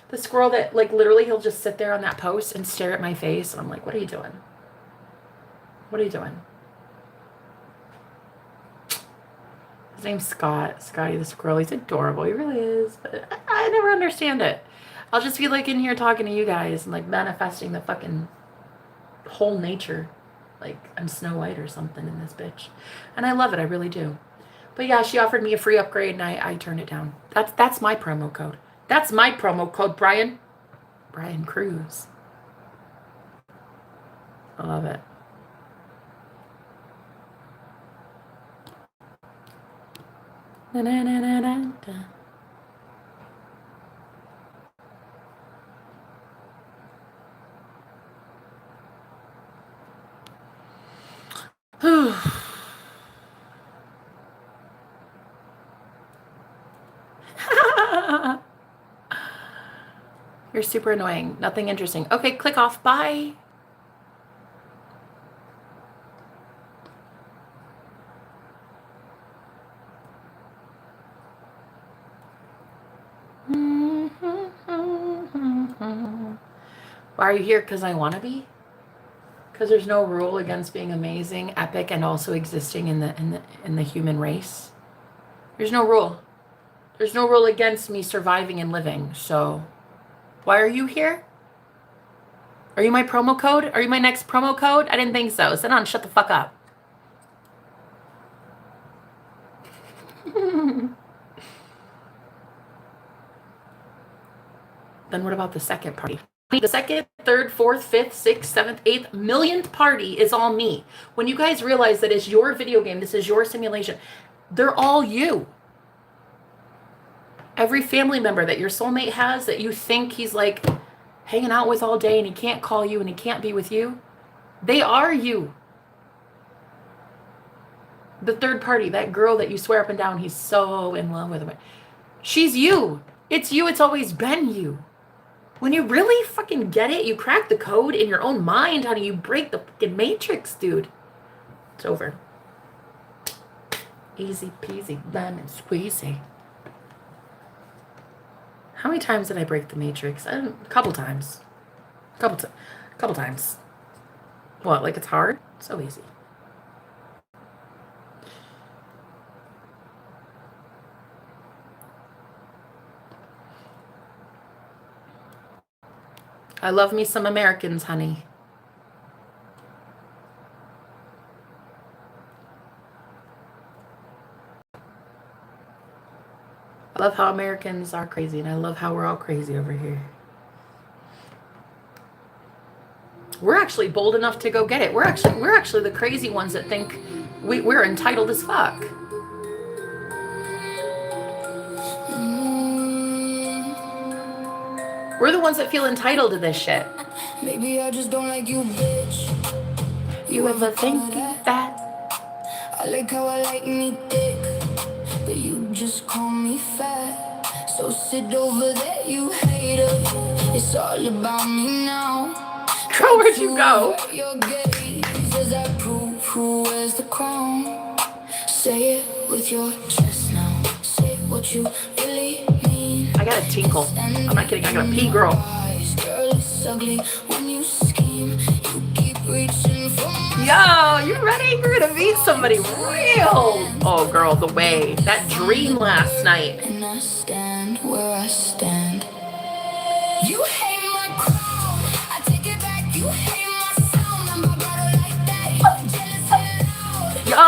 S2: The squirrel that like literally he'll just sit there on that post and stare at my face and I'm like, what are you doing? What are you doing? His name's Scott. Scotty the squirrel. He's adorable. He really is. But I never understand it. I'll just be like in here talking to you guys and like manifesting the fucking whole nature. Like I'm Snow White or something in this bitch. And I love it. I really do. But yeah, she offered me a free upgrade and I turned it down. That's my promo code. That's my promo code, Brian. Brian Cruz. I love it. Na, na, na, na, na, na. You're super annoying. Nothing interesting. Okay, click off. Bye. Why are you here? Because I want to be? Because there's no rule against being amazing, epic, and also existing in the human race. There's no rule. There's no rule against me surviving and living. So why are you here? Are you my promo code? Are you my next promo code? I didn't think so. Sit down, shut the fuck up. Then what about the second party? The second, third, fourth, fifth, sixth, seventh, eighth, millionth party is all me. When you guys realize that it's your video game, this is your simulation, they're all you. Every family member that your soulmate has that you think he's like hanging out with all day and he can't call you and he can't be with you, they are you. The third party, that girl that you swear up and down he's so in love with, she's you. It's you. It's always been you. When you really fucking get it, you crack the code in your own mind, honey. You break the fucking matrix, dude. It's over. Easy peasy, lemon squeezy. How many times did I break the matrix? A couple times. Couple times. What, like it's hard? So easy. I love me some Americans, honey. I love how Americans are crazy, and I love how we're all crazy over here. We're actually bold enough to go get it. We're actually the crazy ones that think we're entitled as fuck. We're the ones that feel entitled to this shit.
S1: Maybe I just don't like you, bitch.
S2: You ever think that?
S1: I like how I like me thick, but you just call me fat. So sit over there, you hater. It's all about me now.
S2: Girl, where'd you go?
S1: Your gaze as I prove who wears the crown. Say it with your chest now. Say what you really mean.
S2: I got a tinkle. I'm not kidding. I got a pee, girl.
S1: Girl, it's ugly when you scheme. You keep reaching for my...
S2: Yo, you ready? We're gonna meet somebody real. Oh, girl, the way. That dream last night.
S1: And I stand where I stand. You hate my crown. I take it back. You hate my sound. I'm about to like that. Jealous and loud.
S2: Yo.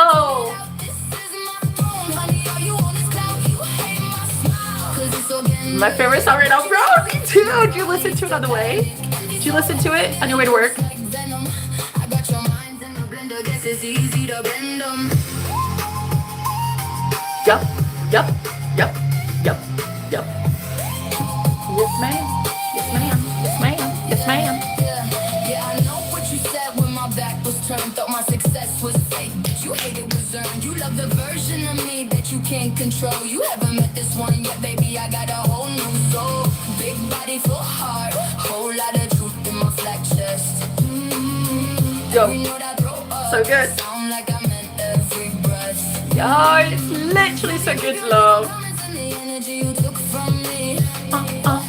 S1: This is my throne. Honey, all you want is clout. You hate my smile. 'Cause it's organic.
S2: My favorite song right now, bro. Me too. Did you listen to it on the way? Did you listen to it on your way to work?
S1: Like venom. I got your minds in the blender. Guess it's easy to bend them.
S2: Yup. Yup. Yup. Yup. Yup. Yes, ma'am. Yes, ma'am. Yes, ma'am. Yes, ma'am.
S1: Yeah, I know what you said when my back was turned. Thought my success was fake, but you hate it was earned. You love the version of me that you can't control. You haven't met this one yet, baby. I got a whole new soul. Big body, full heart. Whole lot of truth in my flat chest.
S2: Yo,
S1: You know that throw up.
S2: so good.
S1: Sound like I meant every breath.
S2: Yo, it's literally so good, love.
S1: Promise and the energy you took from me.
S2: Oh.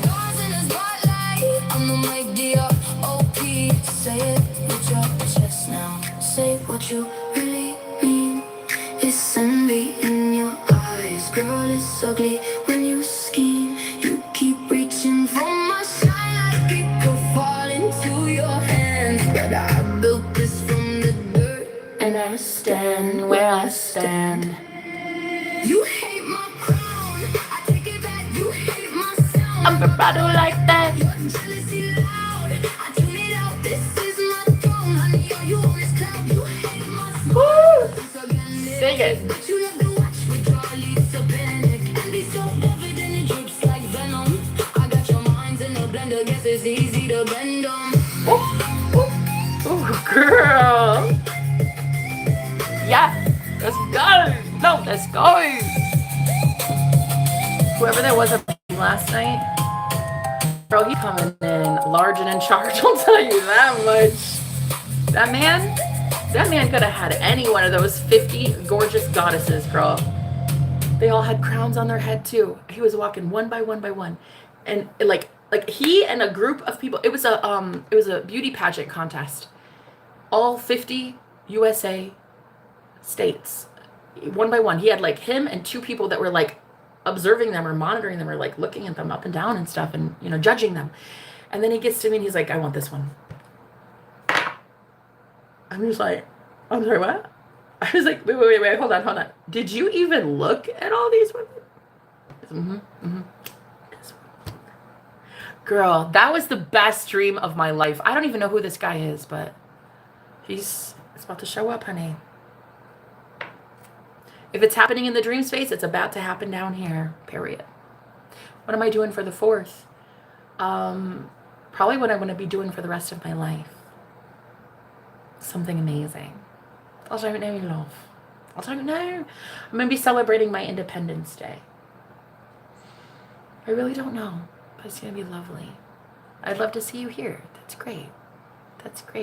S1: Stars in the spotlight. I'm the Mike D.R.O.P. Say it with your chest now. Say what you really mean. It's envy in your eyes. Girl, it's ugly when you scheme. You keep reaching for my shine like it could fall into your hands. But I built this from the dirt, and I stand where I stand. You hate my crown. I take it back. You hate my sound.
S2: I'm about to like that.
S1: Your jealousy loud. I tune it out. This is my throne. Honey, all you want is clout. You hate my smile.
S2: Woo!
S1: It's organic.
S2: Sing it.
S1: But you love to watch withdraw leads to panic. And be so evident it drips like venom. I got your minds in a blender. Guess it's easy to bend them.
S2: Ooh, girl. Yeah. Let's go. No, let's go. Whoever that was at last night, girl, he coming in large and in charge. I'll tell you that much. That man could have had any one of those 50 gorgeous goddesses, girl. They all had crowns on their head too. He was walking one by one by one, and like he and a group of people. It was a beauty pageant contest. All 50 USA states, one by one. He had like him and two people that were like observing them or monitoring them or like looking at them up and down and stuff and, you know, judging them. And then he gets to me and he's like, I want this one. I'm just like, I'm sorry, what? I was like, wait, hold on. Did you even look at all these women? Girl, that was the best dream of my life. I don't even know who this guy is, but it's about to show up, honey. If it's happening in the dream space, it's about to happen down here, period. What am I doing for the 4th? Probably what I'm going to be doing for the rest of my life. Something amazing. I don't know, love. I don't know. I'm going to be celebrating my Independence Day. I really don't know, but it's going to be lovely. I'd love to see you here. That's great.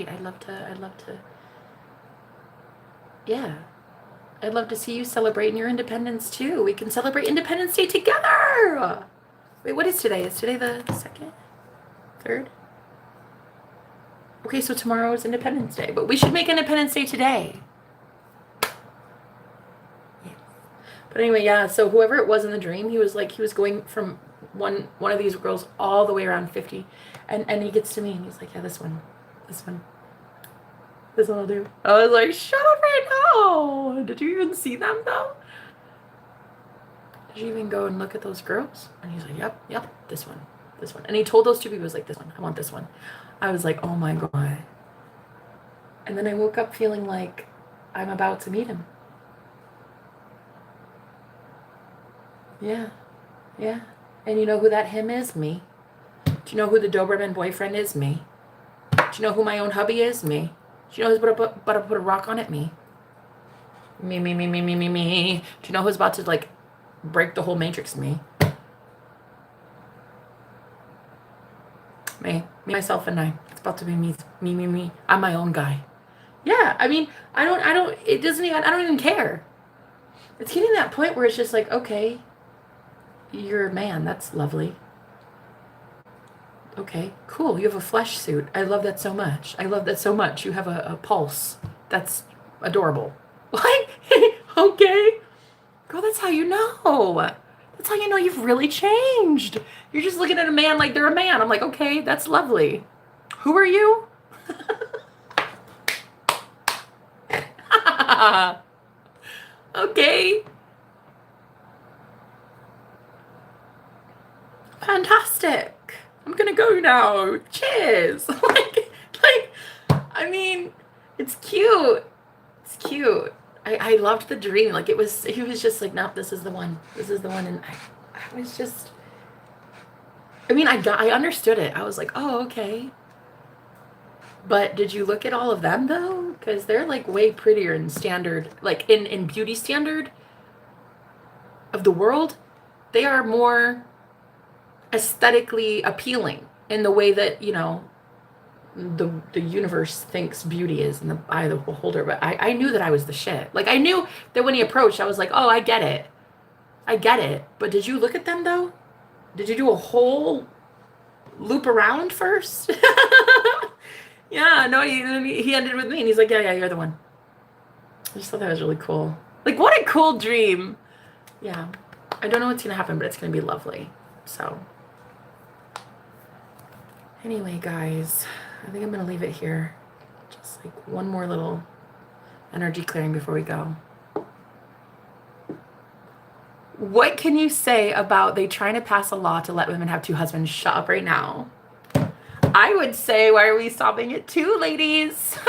S2: I'd love to. Yeah. I'd love to see you celebrating your independence too. We can celebrate Independence Day together. Wait, what is today? Is today the 2nd? 3rd? Okay, so tomorrow is Independence Day, but we should make Independence Day today. Yeah. But anyway, yeah, so whoever it was in the dream, he was going from one of these girls all the way around 50. And he gets to me and he's like, yeah, this one will do. I was like, shut up right now. Did you even see them though? Did you even go and look at those girls? And he's like, yep, this one. And he told those 2 people, he was like, this one, I want this one. I was like, oh my God. And then I woke up feeling like I'm about to meet him. Yeah. And you know who that him is? Me. Do you know who the Doberman boyfriend is? Me. Do you know who my own hubby is? Me. Do you know who's about to put a rock on it? Me. Me. Do you know who's about to like break the whole matrix? Me. Me, myself, and I. It's about to be me. I'm my own guy. Yeah, I mean, I don't even care. It's getting to that point where it's just like, okay, you're a man. That's lovely. Okay, cool. You have a flesh suit. I love that so much. You have a pulse. That's adorable. Like, okay. Girl, that's how you know. That's how you know you've really changed. You're just looking at a man like they're a man. I'm like, okay, that's lovely. Who are you? Okay. Fantastic. I'm gonna go now. Cheers. I mean, it's cute. I loved the dream. Like he was just like, nope, this is the one. And I was just, I mean, I understood it. I was like, oh, okay. But did you look at all of them though? Because they're like way prettier in standard, like in beauty standard of the world. They are more aesthetically appealing in the way that, you know, the universe thinks beauty is in the eye of the beholder. But I knew that I was the shit. Like I knew that when he approached, I was like, oh, I get it. But did you look at them though? Did you do a whole loop around first? Yeah, no, he ended with me and he's like, yeah, you're the one. I just thought that was really cool. Like, what a cool dream. Yeah, I don't know what's gonna happen, but it's gonna be lovely. So anyway, guys, I think I'm gonna leave it here. Just like one more little energy clearing before we go. What can you say about they trying to pass a law to let women have 2 husbands? Shut up right now. I would say, why are we stopping at 2, ladies?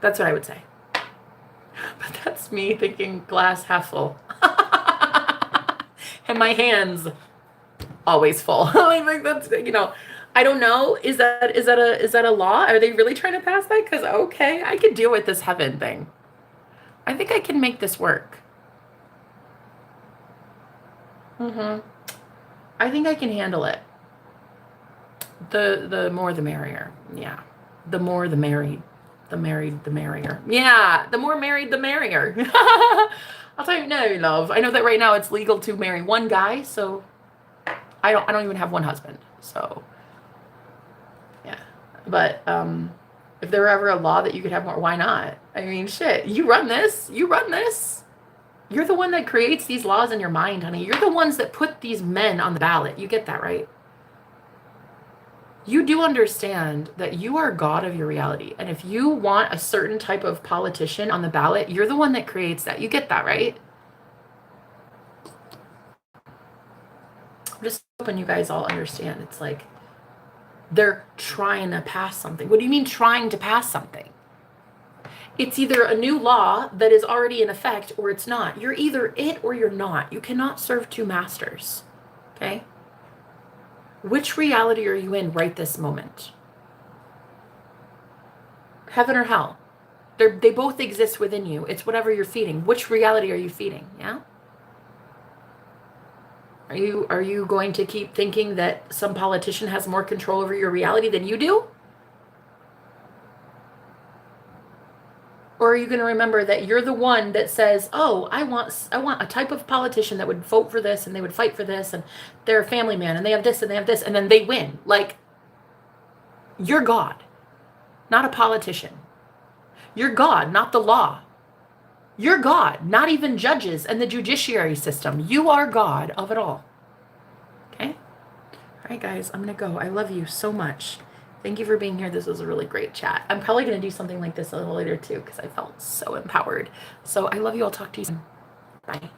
S2: That's what I would say. But that's me thinking glass half full. And my hands always full. I think that's, you know, I don't know. Is that a law? Are they really trying to pass that? Because okay, I could deal with this heaven thing. I think I can make this work. I think I can handle it. The more the merrier. Yeah. The more the married. The married, the merrier. Yeah. The more married, the merrier. I'll tell you, no, love. I know that right now it's legal to marry one guy, so I don't even have one husband. So yeah. But if there were ever a law that you could have more, why not? I mean, shit. You run this. You're the one that creates these laws in your mind, honey. You're the ones that put these men on the ballot. You get that, right? You do understand that you are God of your reality. And if you want a certain type of politician on the ballot, you're the one that creates that. You get that, right? I'm just hoping you guys all understand. It's like they're trying to pass something. What do you mean trying to pass something? It's either a new law that is already in effect or it's not. You're either it or you're not. You cannot serve 2 masters. Okay? Which reality are you in right this moment? Heaven or hell? They both exist within you. It's whatever you're feeding. Which reality are you feeding? Yeah? Are you going to keep thinking that some politician has more control over your reality than you do? Or are you going to remember that you're the one that says, oh, I want a type of politician that would vote for this and they would fight for this and they're a family man and they have this and they have this and then they win. Like, you're God, not a politician. You're God, not the law. You're God, not even judges and the judiciary system. You are God of it all. Okay? All right, guys, I'm going to go. I love you so much. Thank you for being here. This was a really great chat. I'm probably going to do something like this a little later too because I felt so empowered. So I love you. I'll talk to you soon. Bye.